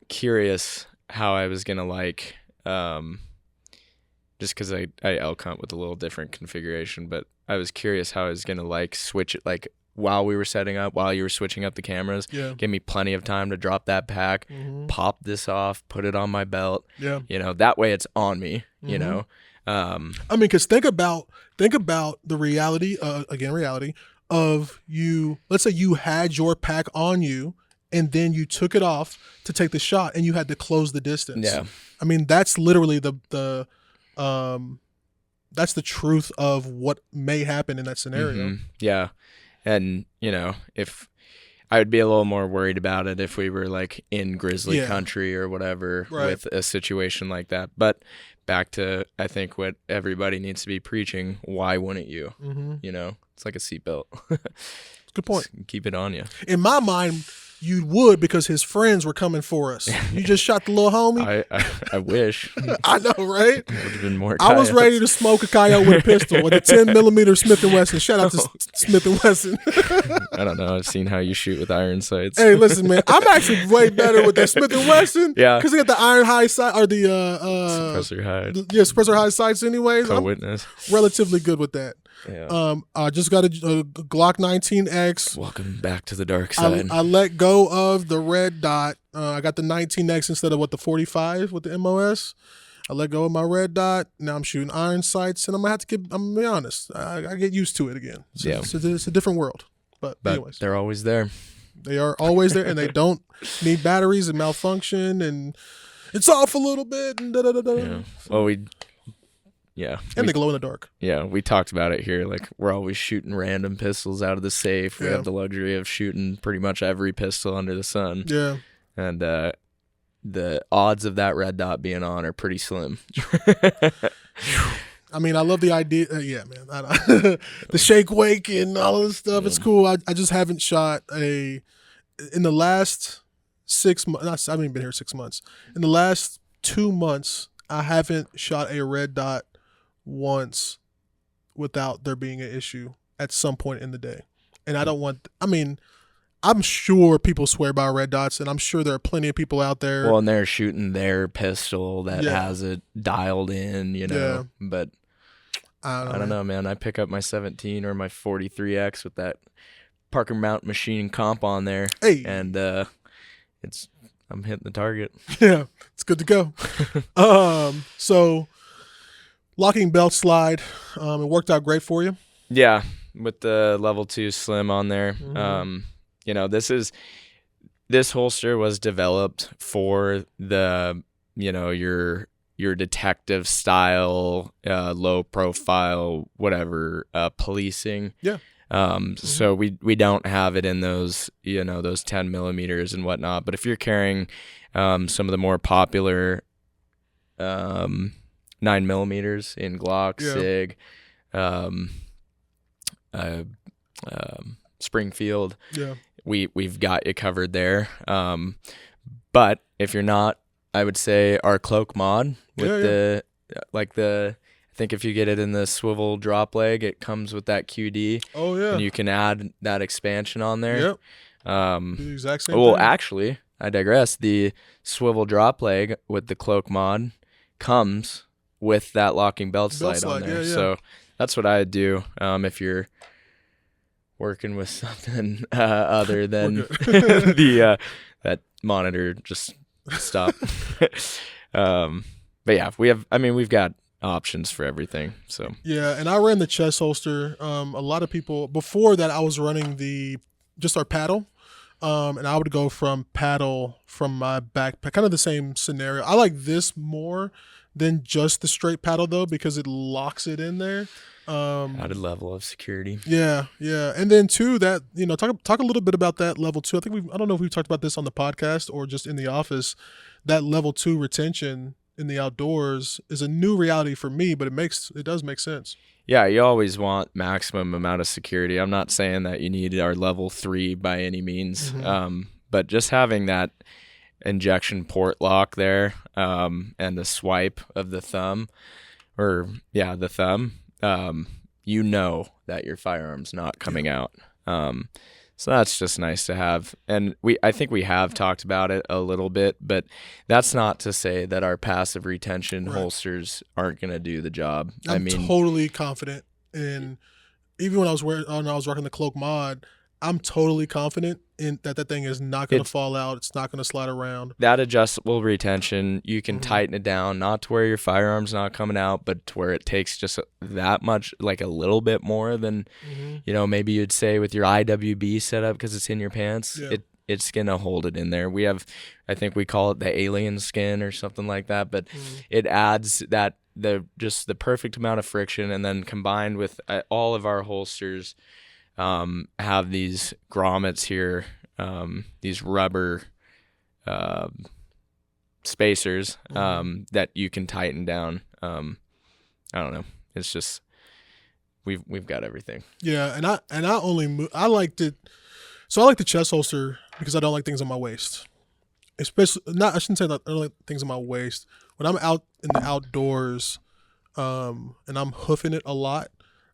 curious how I was gonna like, just because I elk hunt with a little different configuration, but I was curious how I was gonna like switch it like while we were setting up, while you were switching up the cameras. Yeah. Give me plenty of time to drop that pack, pop this off, put it on my belt. Yeah. That way it's on me. I mean, because think about the reality. Reality of you. Let's say you had your pack on you, and then you took it off to take the shot, and you had to close the distance. Yeah. I mean, that's literally that's the truth of what may happen in that scenario. Yeah. And, if I would be a little more worried about it if we were like in grizzly country or whatever with a situation like that. But back to, I think, what everybody needs to be preaching. Why wouldn't you? It's like a seatbelt. Good point. Just keep it on you. In my mind, you would, because his friends were coming for us. You just shot the little homie. I wish. I know, right? Would have been more. I was ready to smoke a coyote with a pistol, with a 10mm Smith & Wesson. Shout out to Smith & Wesson. I don't know. I've seen how you shoot with iron sights. Hey, listen, man. I'm actually way better with that Smith & Wesson. Yeah. Because they got the iron high sight, or the suppressor high. Suppressor high sights. Anyways, Co-witness. I'm relatively good with that. Yeah. I just got a Glock 19X. Welcome back to the dark side. I let go of the red dot. I got the 19X instead of the 45 with the MOS. I let go of my red dot. Now I'm shooting iron sights, and I'm gonna be honest. I get used to it again. It's a different world. But anyways, they're always there. They are always there, and they don't need batteries and malfunction, and it's off a little bit. And Yeah. Well, and they glow in the dark. Yeah, we talked about it here. Like, we're always shooting random pistols out of the safe. We have the luxury of shooting pretty much every pistol under the sun. Yeah. And the odds of that red dot being on are pretty slim. I mean, I love the idea. Yeah, man. The shake wake and all of this stuff. It's cool. I just haven't shot in the last 6 months. I haven't been here 6 months. In the last 2 months, I haven't shot a red dot once without there being an issue at some point in the day. And I'm sure people swear by red dots, and I'm sure there are plenty of people out there. Well, and they're shooting their pistol that has it dialed in, But I don't know, man. I pick up my 17 or my 43X with that Parker Mount machine comp on there. Hey. And I'm hitting the target. Yeah, it's good to go. So locking belt slide, it worked out great for you. Yeah, with the level 2 slim on there. This holster was developed for the your detective style, low profile, whatever, policing. Yeah. So we don't have it in those, those 10mm and whatnot. But if you're carrying some of the more popular 9mm in Glock, SIG, Springfield, we've got you covered there. But if you're not, I would say our cloak mod with I think if you get it in the swivel drop leg, it comes with that QD. Oh yeah. And you can add that expansion on there. Yep. The exact same thing. Actually, I digress. The swivel drop leg with the cloak mod comes with that locking belt slide on there. Yeah. So that's what I do. If you're working with something other than that monitor, just stop. But yeah, we've got options for everything. So yeah, and I ran the chest holster. A lot of people before that, I was running just our paddle, and I would go from paddle from my backpack, kind of the same scenario. I like this more than just the straight paddle though, because it locks it in there. Added level of security. Yeah, and then too that talk a little bit about that level 2. I think I don't know if we've talked about this on the podcast or just in the office. That level 2 retention in the outdoors is a new reality for me, but it does make sense. Yeah, you always want maximum amount of security. I'm not saying that you need our level 3 by any means, but just having that injection port lock there, and the swipe of the thumb, the thumb, you know that your firearm's not coming out. So that's just nice to have. And I think we have talked about it a little bit, but that's not to say that our passive retention holsters aren't going to do the job. I'm totally confident. And even when I was rocking the cloak mod, I'm totally confident in that thing is not going to fall out. It's not going to slide around. That adjustable retention, you can tighten it down, not to where your firearm's not coming out, but to where it takes just that much, like a little bit more than, maybe you'd say with your IWB setup because it's in your pants. Yeah. It's going to hold it in there. We have, I think we call it the alien skin or something like that, but it adds that the perfect amount of friction, and then combined with all of our holsters have these grommets here, these rubber spacers that you can tighten down. I don't know. It's just we've got everything. Yeah, I liked it. So I like the chest holster because I don't like things on my waist. I shouldn't say that I don't like things on my waist. When I'm out in the outdoors, and I'm hoofing it a lot,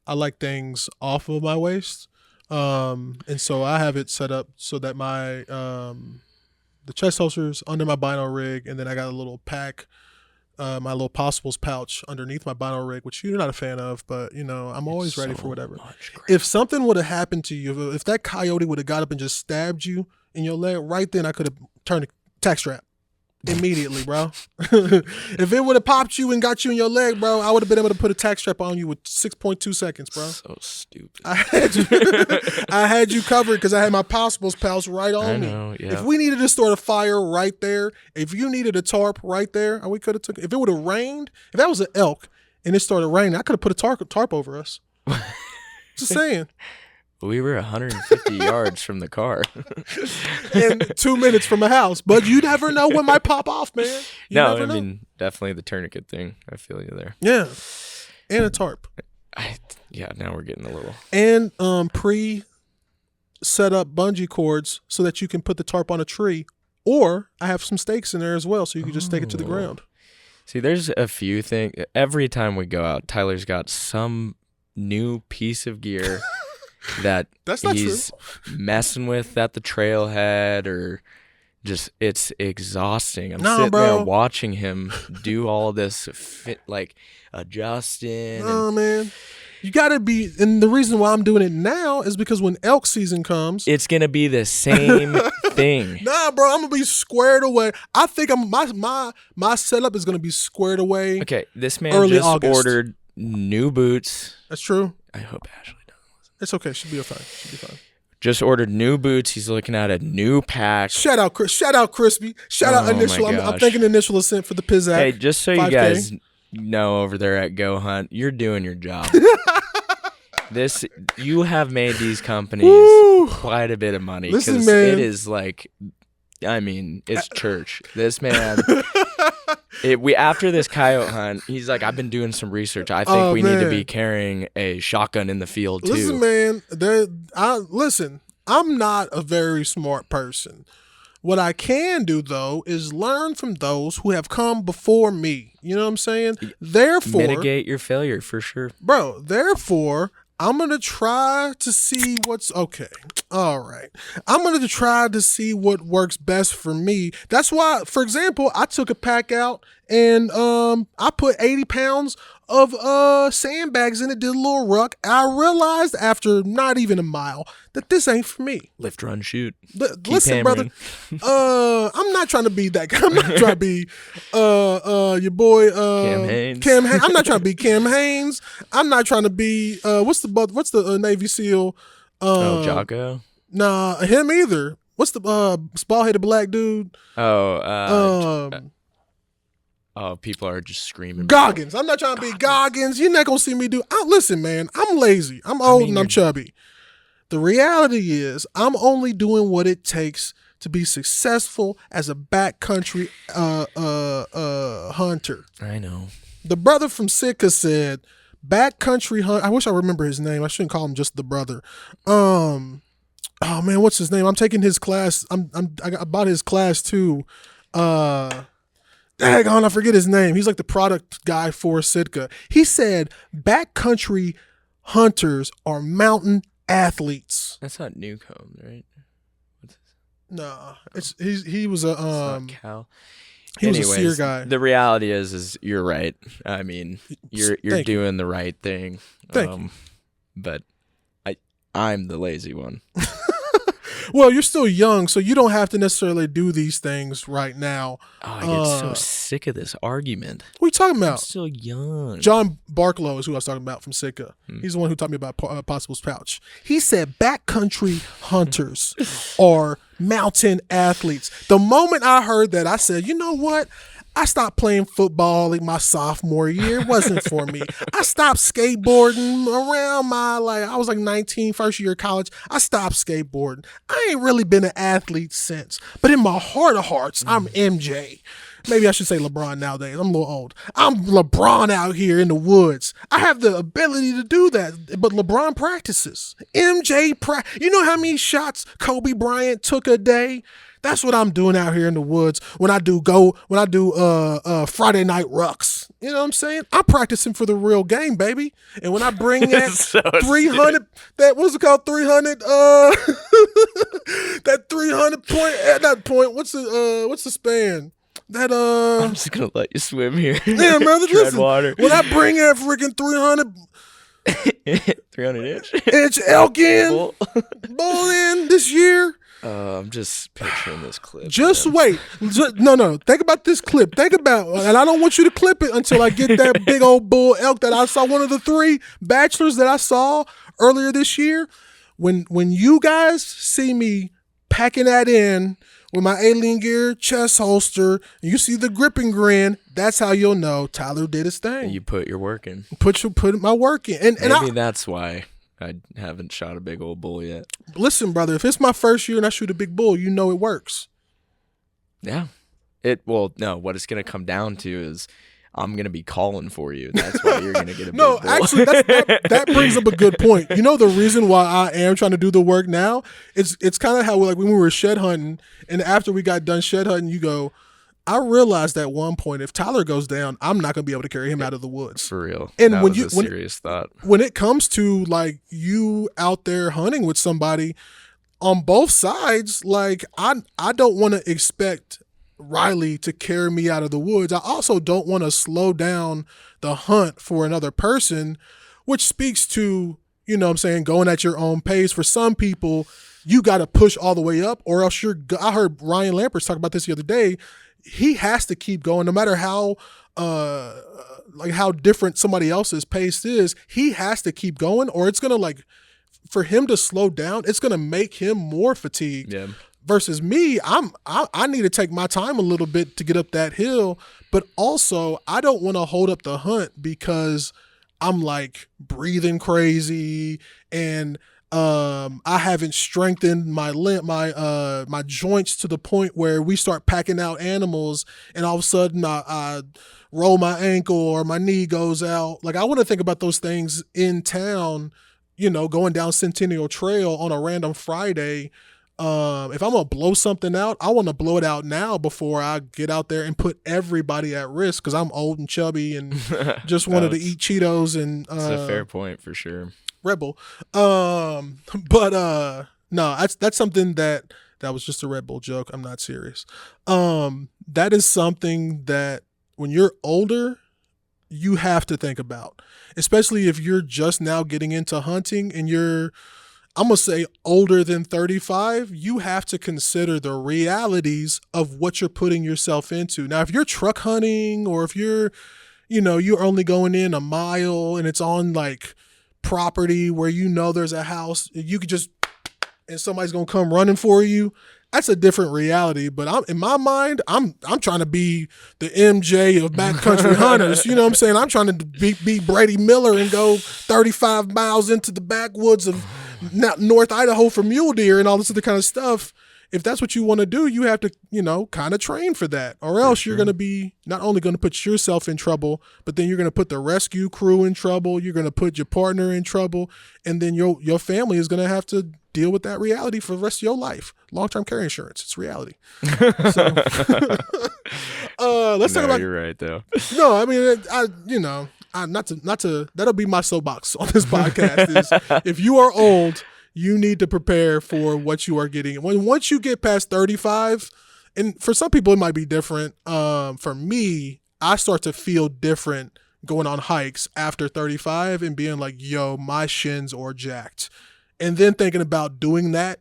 I like things off of my waist. And so I have it set up so that my the chest holster's under my bino rig, and then I got a little pack, my little possibles pouch underneath my bino rig, which you're not a fan of, but I'm always ready for whatever. If something would have happened to you, if that coyote would have got up and just stabbed you in your leg, right then I could have turned the tack strap immediately, bro. If it would have popped you and got you in your leg, bro, I would have been able to put a tack strap on you with 6.2 seconds, bro. So stupid. I had you covered because I had my possibles pouch right on me. Yeah. If we needed to start a fire right there, if you needed a tarp right there, we could have took. If it would have rained, if that was an elk and it started raining, I could have put a tarp over us. Just saying. We were 150 yards from the car. And 2 minutes from a house. But you never know when might pop off, man. I mean, definitely the tourniquet thing. I feel you there. Yeah. And a tarp. Now we're getting a little. And set up bungee cords so that you can put the tarp on a tree. Or I have some stakes in there as well, so you can just stake it to the ground. See, there's a few things. Every time we go out, Tyler's got some new piece of gear that he's messing with at the trailhead, or just it's exhausting. I'm sitting there watching him do all this adjusting. Oh, man. You got to be, and the reason why I'm doing it now is because when elk season comes, it's going to be the same thing. Nah, bro, I'm going to be squared away. I think my setup is going to be squared away. Okay, this man just ordered new boots. That's true. I hope Ashley doesn't listen. It's okay. She'll be fine. Just ordered new boots. He's looking at a new pack. Shout out Crispy. Shout out Initial. I'm thinking Initial Ascent for the Pizzazz. Hey, just so 5K. You guys know over there at Go Hunt, you're doing your job. You have made these companies quite a bit of money, because it is it's church. This man, after this coyote hunt, he's like, I've been doing some research. I think we need to be carrying a shotgun in the field too. Listen, I'm not a very smart person. What I can do, though, is learn from those who have come before me. You know what I'm saying? Therefore, mitigate your failure for sure. Bro, therefore, I'm going to try to see what's okay. All right. I'm going to try to see what works best for me. That's why, for example, I took a pack out and I put 80 pounds of sandbags in it, did a little ruck. I realized after not even a mile that this ain't for me. Lift, run, shoot. Listen, brother. I'm not trying to be that guy. I'm not trying to be your boy Cam Haynes. I'm not trying to be Cam Haynes. I'm not trying to be what's the Navy SEAL? Jocko? Nah, him either. What's the bald-headed black dude? People are just screaming. Goggins. I'm not trying to be Goggins. You're not going to see me do. Listen, man, I'm lazy. I'm old and I'm chubby. The reality is I'm only doing what it takes to be successful as a backcountry hunter. I know. The brother from Sitka said, backcountry hunt. I wish I remember his name. I shouldn't call him just the brother. Oh man, what's his name? I'm taking his class. I bought his class too. Daggone, I forget his name. He's like the product guy for Sitka. He said backcountry hunters are mountain athletes. That's not Newcomb, right? Nah, he was a It's not Cal. he was Anyways, a seer guy. The reality is you're right. I mean, you're Thank you. doing the right thing. Thank you. But I'm the lazy one. Well, you're still young, so you don't have to necessarily do these things right now. Oh, I get so sick of this argument. What are you talking I'm about? still young. John Barklow is who I was talking about from Sitka. He's the one who taught me about Possible's pouch. He said backcountry hunters are mountain athletes. The moment I heard that, I said, you know what? I stopped playing football like my sophomore year. It wasn't for me. I stopped skateboarding around I was like 19, first year of college. I stopped skateboarding. I ain't really been an athlete since. But in my heart of hearts, I'm MJ. Maybe I should say LeBron nowadays. I'm a little old. I'm LeBron out here in the woods. I have the ability to do that, but LeBron practices. MJ, you know how many shots Kobe Bryant took a day? That's what I'm doing out here in the woods when I do Friday night rucks. You know what I'm saying? I'm practicing for the real game, baby. And when I bring that So 300, that what's it called? 300, that 300 point, at that point, what's the span? That I'm just gonna let you swim here. Yeah, brother. Tread Listen, water. when I bring that freaking 300 inch. elk in, Bull. bull in this year. I'm just picturing this clip. Just man. wait. No. Think about this clip. Think about, and I don't want you to clip it until I get that big old bull elk that I saw. One of the 3 bachelors that I saw earlier this year. When you guys see me packing that in with my alien gear chest holster, and you see the grip and grin, that's how you'll know Tyler did his thing. You put your work in. Put my work in, and Maybe that's why I haven't shot a big old bull yet. Listen, brother, if it's my first year and I shoot a big bull, you know it works. Yeah. No, what it's going to come down to is I'm going to be calling for you. That's why you're going to get a big bull. No, actually, that brings up a good point. You know the reason why I am trying to do the work now? It's kind of how like when we were shed hunting, and after we got done shed hunting, you go, I realized at one point, if Tyler goes down, I'm not going to be able to carry him out of the woods. For real. And that when was a serious thought. When it comes to like you out there hunting with somebody on both sides, like I don't want to expect Riley to carry me out of the woods. I also don't want to slow down the hunt for another person, which speaks to, you know what I'm saying, going at your own pace. For some people, you got to push all the way up, or else I heard Ryan Lamperts talk about this the other day. He has to keep going no matter how different somebody else's pace is. He has to keep going, or it's going to for him to slow down, it's going to make him more fatigued. Yeah. Versus me, I need to take my time a little bit to get up that hill, but also I don't want to hold up the hunt because I'm like breathing crazy and I haven't strengthened my my joints to the point where we start packing out animals and all of a sudden I roll my ankle or my knee goes out. Like I want to think about those things in town, you know, going down Centennial Trail on a random Friday. If I'm gonna blow something out, I want to blow it out now before I get out there and put everybody at risk because I'm old and chubby and just wanted to eat Cheetos and That's a fair point for sure. Red Bull. No, that's something that was just a Red Bull joke. I'm not serious. That is something that when you're older, you have to think about, especially if you're just now getting into hunting and you're, I'm going to say older than 35, you have to consider the realities of what you're putting yourself into. Now, if you're truck hunting or if you're only going in a mile and it's on like property where you know there's a house, you could just, and somebody's going to come running for you, that's a different reality. But in my mind, I'm trying to be the MJ of backcountry hunters. You know what I'm saying? I'm trying to be Brady Miller and go 35 miles into the backwoods of North Idaho for mule deer and all this other kind of stuff. if that's what you want to do, you have to, kind of train for that, or else you're going to be not only going to put yourself in trouble, but then you're going to put the rescue crew in trouble. You're going to put your partner in trouble, and then your family is going to have to deal with that reality for the rest of your life. Long-term care insurance, it's reality. So, let's talk about. You're right, though. No, I mean, not to. That'll be my soapbox on this podcast. Is if you are old, you need to prepare for what you are getting. Once you get past 35, and for some people it might be different. For me, I start to feel different going on hikes after 35 and being like, yo, my shins are jacked. And then thinking about doing that,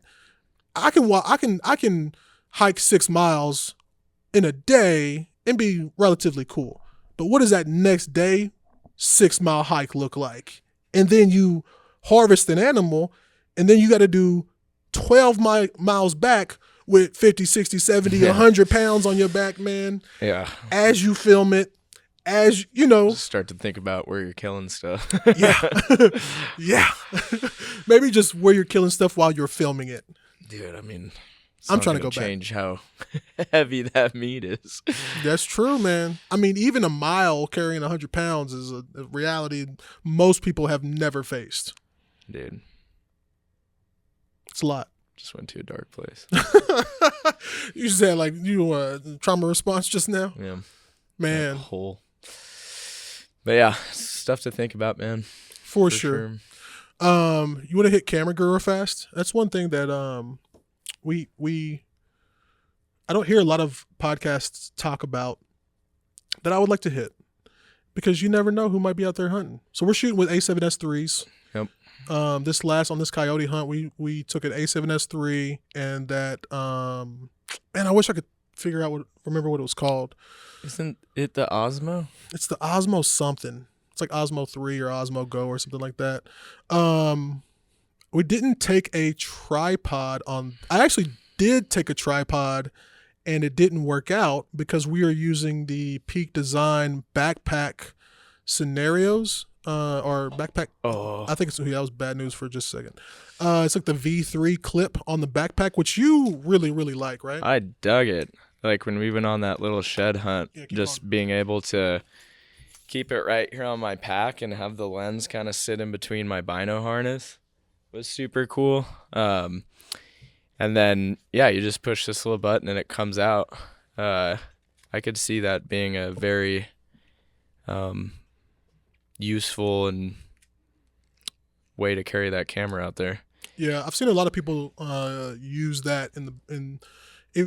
I can hike 6 miles in a day and be relatively cool. But what does that next day 6-mile hike look like? And then you harvest an animal, and then you got to do 12 miles back with 50, 60, 70, 100 pounds on your back, man. Yeah. As you film it, Just start to think about where you're killing stuff. Yeah. Yeah. Maybe just where you're killing stuff while you're filming it. Dude, I mean, I'm trying to go change how heavy that meat is. That's true, man. I mean, even a mile carrying 100 pounds is a reality most people have never faced. Dude. It's a lot. Just went to a dark place. You said like trauma response just now? Yeah. Man. Whole. But yeah, stuff to think about, man. For sure. You want to hit camera girl fast? That's one thing that I don't hear a lot of podcasts talk about that I would like to hit, because you never know who might be out there hunting. So we're shooting with A7S3s. Yep. On this coyote hunt, we took an A7S3, and that man, I wish I could remember what it was called. Isn't it the Osmo? It's the Osmo something. It's like Osmo 3 or Osmo Go or something like that. We didn't take a tripod on. I actually did take a tripod, and it didn't work out because we are using the Peak Design backpack scenarios or backpack. Oh, I think that was bad news for just a second. It's like the V3 clip on the backpack, which you really, really like, right? I dug it. Like when we went on that little shed hunt, being able to keep it right here on my pack and have the lens kind of sit in between my bino harness was super cool. And then, you just push this little button and it comes out. I could see that being a very useful and way to carry that camera out there. Yeah, I've seen a lot of people use that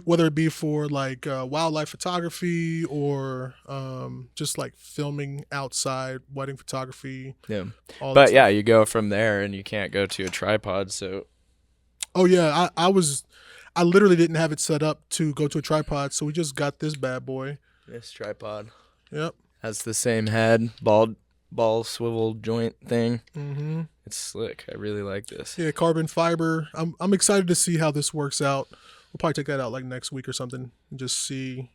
whether it be for like wildlife photography or just like filming outside, wedding photography. Yeah. But yeah, you go from there and you can't go to a tripod. So. Oh yeah, I literally didn't have it set up to go to a tripod, so we just got this bad boy. This tripod. Yep. Has the same head, ball swivel joint thing. Mm-hmm. It's slick. I really like this. Yeah, carbon fiber. I'm excited to see how this works out. We'll probably take that out like next week or something and just see,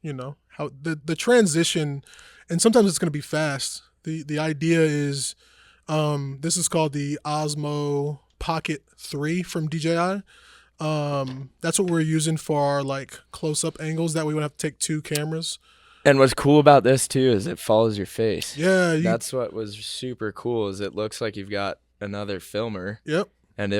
how the transition, and sometimes it's going to be fast. The idea is, this is called the Osmo Pocket 3 from DJI. That's what we're using for our like close-up angles. That way we don't have to take 2 cameras. And what's cool about this too is it follows your face. Yeah. That's what was super cool, is it looks like you've got another filmer. Yep. And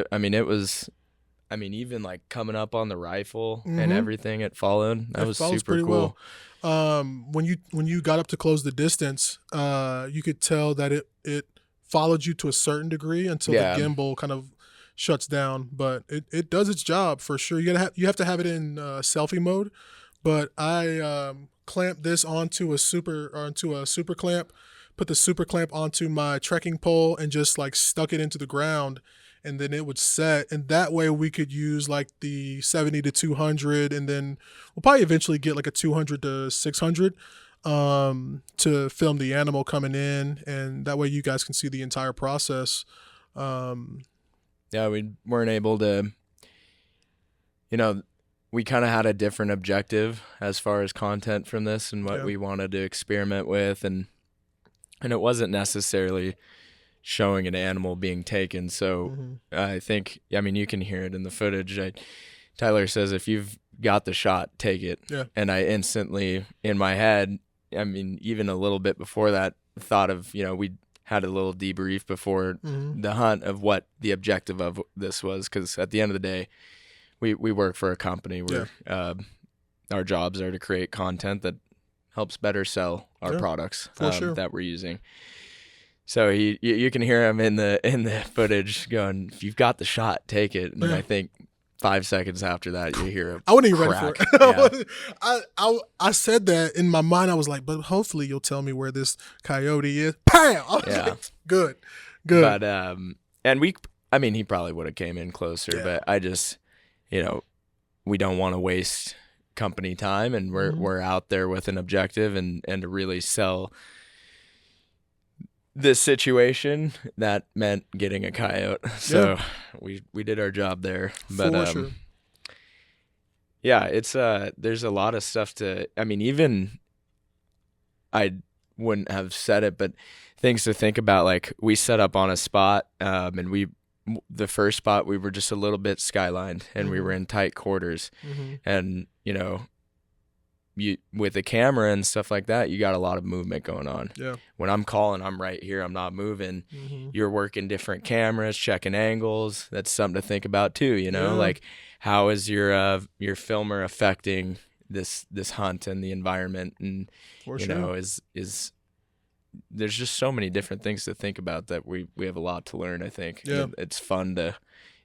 even like coming up on the rifle mm-hmm. and everything, it followed. That was super cool. Well. When you got up to close the distance, you could tell that it followed you to a certain degree until the gimbal kind of shuts down. But it does its job for sure. You have to have it in selfie mode. But I clamped this onto a super clamp, put the super clamp onto my trekking pole, and just like stuck it into the ground. And then it would set, and that way we could use like the 70 to 200, and then we'll probably eventually get like a 200 to 600 to film the animal coming in, and that way you guys can see the entire process. We weren't able to, we kind of had a different objective as far as content from this and what we wanted to experiment with, and it wasn't necessarily showing an animal being taken. So I think, you can hear it in the footage. Tyler says, if you've got the shot, take it. Yeah. And I instantly, in my head, I mean, even a little bit before that, thought of, we had a little debrief before the hunt of what the objective of this was. Because at the end of the day, we work for a company where our jobs are to create content that helps better sell our products that we're using. So you can hear him in the footage going, if you've got the shot, take it. And I think 5 seconds after that, you hear I wasn't even crack. ready for it. I said that in my mind. I was like, but hopefully you'll tell me where this coyote is. Bam! Like, good. But and he probably would have came in closer, but I just, we don't want to waste company time, and we're out there with an objective and to really sell this situation that meant getting a coyote. So we did our job there. But sure. Yeah, it's there's a lot of stuff even I wouldn't have said it, but things to think about. Like, we set up on a spot, and the first spot we were just a little bit skylined, and we were in tight quarters, and you with the camera and stuff like that, you got a lot of movement going on. Yeah. When I'm calling, I'm right here. I'm not moving. You're working different cameras, checking angles. That's something to think about too. Like, how is your filmer affecting this hunt and the environment? And is there's just so many different things to think about that we have a lot to learn. I think it's fun to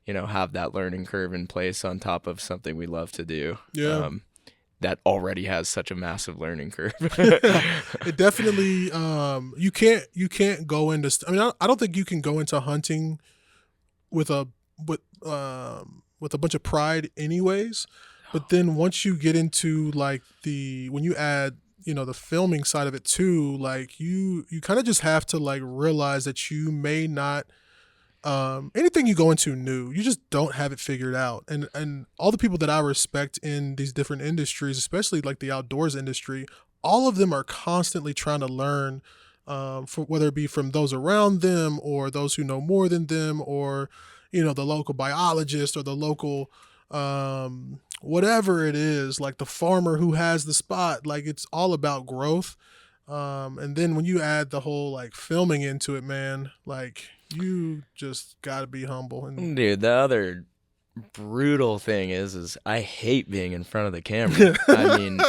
have that learning curve in place on top of something we love to do. That already has such a massive learning curve. It definitely, you can't go into, I don't think you can go into hunting with a bunch of pride anyways. But then once you get into like when you add, the filming side of it too, like you kind of just have to like realize that you may not, anything you go into new, you just don't have it figured out. And all the people that I respect in these different industries, especially like the outdoors industry, all of them are constantly trying to learn, for whether it be from those around them or those who know more than them, or the local biologist or the local whatever it is, like the farmer who has the spot. Like, it's all about growth. And then when you add the whole like filming into it, man, like, you just got to be humble. Dude, the other brutal thing is I hate being in front of the camera. I mean,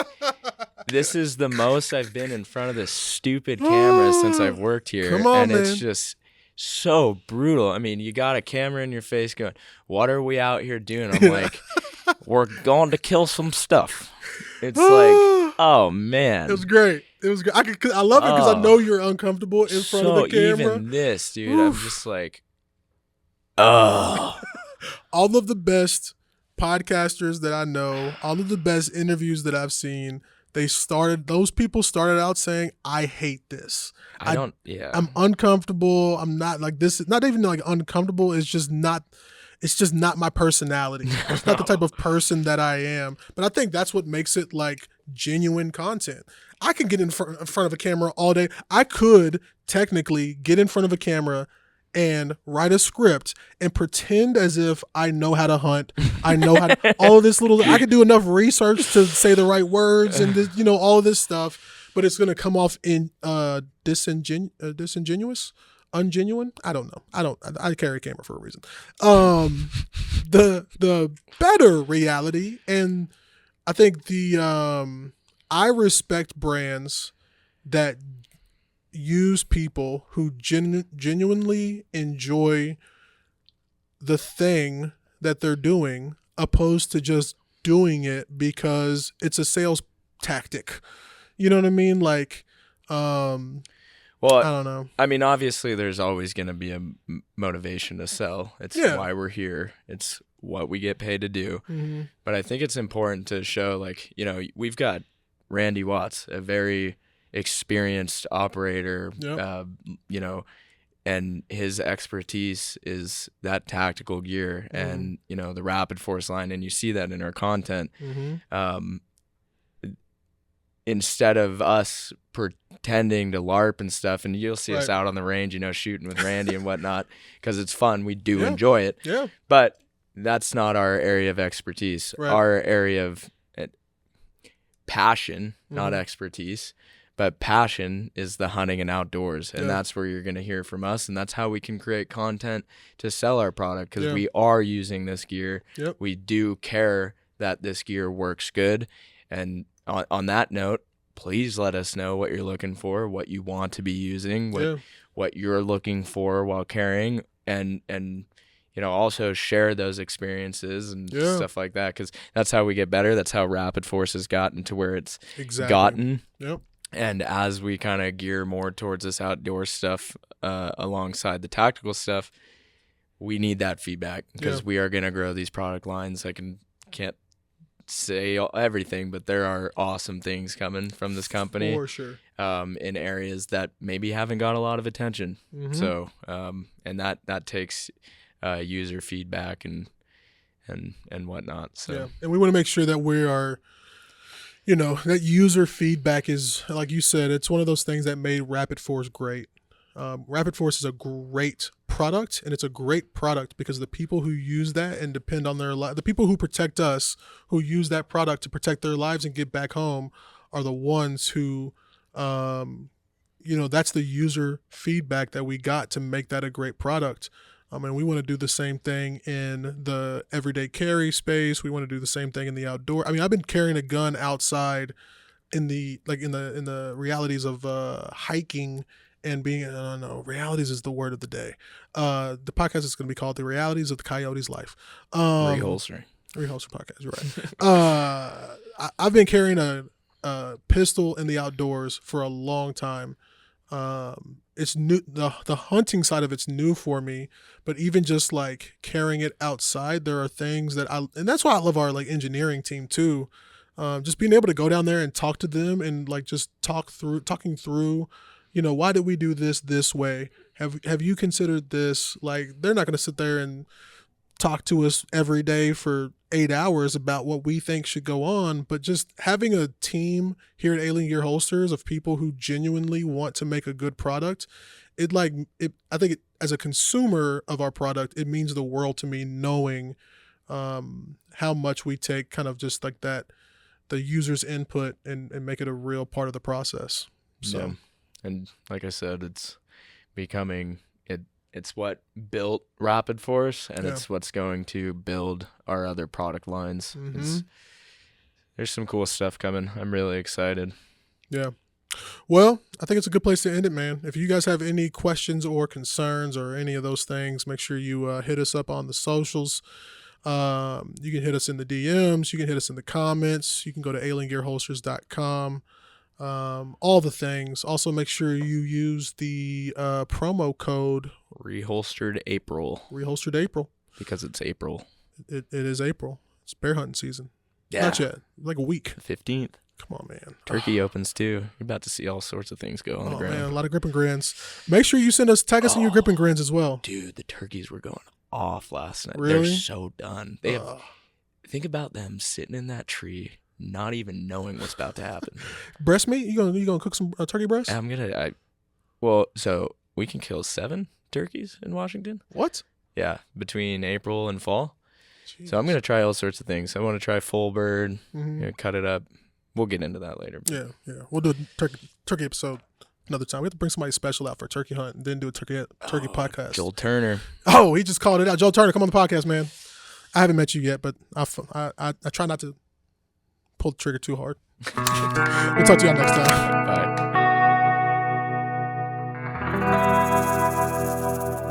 this is the most I've been in front of this stupid camera since I've worked here. Come on, and man. It's just so brutal. I mean, you got a camera in your face going, what are we out here doing? I'm like, we're going to kill some stuff. It's like, oh, man. It was great. It was good. I love it because I know you're uncomfortable in front of the camera. Even this, dude, I'm just like, oh. All of the best podcasters that I know, all of the best interviews that I've seen, those people started out saying, I hate this. I'm uncomfortable. I'm not like this. Not even like uncomfortable. It's just not my personality. It's not the type of person that I am. But I think that's what makes it like genuine content. I can get in front of a camera all day. I could technically get in front of a camera and write a script and pretend as if I know how to hunt. I know how to, all of this I could do enough research to say the right words and this, all of this stuff, but it's going to come off in disingenuous, ungenuine. I don't know. I carry a camera for a reason. The better reality, and I think I respect brands that use people who genuinely enjoy the thing that they're doing, opposed to just doing it because it's a sales tactic. You know what I mean? Like, well, I don't know. I mean, obviously there's always going to be a motivation to sell. It's why we're here. It's what we get paid to do. Mm-hmm. But I think it's important to show, like, we've got Randy Watts, a very experienced operator, and his expertise is that tactical gear and, the rapid force line. And you see that in our content. Mm-hmm. Instead of us pretending to LARP and stuff, and you'll see us out on the range, shooting with Randy and whatnot, because it's fun. We do enjoy it. Yeah. But that's not our area of expertise. Right. Our area of passion, not expertise, but passion is the hunting and outdoors. And that's where you're going to hear from us. And that's how we can create content to sell our product, because we are using this gear. Yep. We do care that this gear works good. And on that note, please let us know what you're looking for, what you want to be using, what you're looking for while carrying, and you know, also share those experiences and stuff like that, because that's how we get better. That's how Rapid Force has gotten to where it's gotten. Yep. And as we kind of gear more towards this outdoor stuff alongside the tactical stuff, we need that feedback, because we are going to grow these product lines. I can't say everything, but there are awesome things coming from this company for sure, in areas that maybe haven't got a lot of attention. So and that takes user feedback and whatnot. So and we want to make sure that we are, you know, that user feedback is, like you said, it's one of those things that made Rapid Force great. Rapid Force is a great product, and it's a great product because the people who use that and depend on their the people who protect us, who use that product to protect their lives and get back home, are the ones who, you know, that's the user feedback that we got to make that a great product. And we want to do the same thing in the everyday carry space. We want to do the same thing in the outdoor. I mean, I've been carrying a gun outside in the realities of hiking and being, I don't know, realities is the word of the day. The podcast is going to be called The Realities of the Coyote's Life. Reholstered Podcast, right. I've been carrying a pistol in the outdoors for a long time. It's new. The hunting side of it's new for me, but even just like carrying it outside, there are things that and that's why I love our like engineering team too. Just being able to go down there and talk to them and like just talking through, you know, why did we do this way? Have you considered this? Like, they're not going to sit there and talk to us every day for 8 hours about what we think should go on, but just having a team here at Alien Gear Holsters of people who genuinely want to make a good product, I think as a consumer of our product, it means the world to me knowing how much we take kind of just like that, the user's input and make it a real part of the process. So, and like I said, it's becoming it's what built Rapid Force, and it's what's going to build our other product lines. There's some cool stuff coming. I'm really excited. Yeah. Well, I think it's a good place to end it, man. If you guys have any questions or concerns or any of those things, make sure you hit us up on the socials. You can hit us in the DMs. You can hit us in the comments. You can go to aliengearholsters.com. All the things. Also, make sure you use the promo code Reholstered April. Reholstered April. Because it's April. It is April. It's bear hunting season. Yeah. Not yet. Like a week. 15th. Come on, man. Turkey opens too. You're about to see all sorts of things go on the ground. Man, a lot of grip and grins. Make sure you tag us in your grip and grins as well. Dude, the turkeys were going off last night. Really? They're so done. They have, think about them sitting in that tree, not even knowing what's about to happen. Breast meat? You gonna cook some turkey breast? So we can kill 7 turkeys in Washington. What? Yeah, between April and fall. Jeez. So I'm gonna try all sorts of things. I want to try full bird, cut it up. We'll get into that later. Yeah. We'll do a turkey episode another time. We have to bring somebody special out for a turkey hunt and then do a turkey podcast. Joel Turner. Oh, he just called it out. Joel Turner, come on the podcast, man. I haven't met you yet, but I try not to pull the trigger too hard. We'll talk to y'all next time. Bye.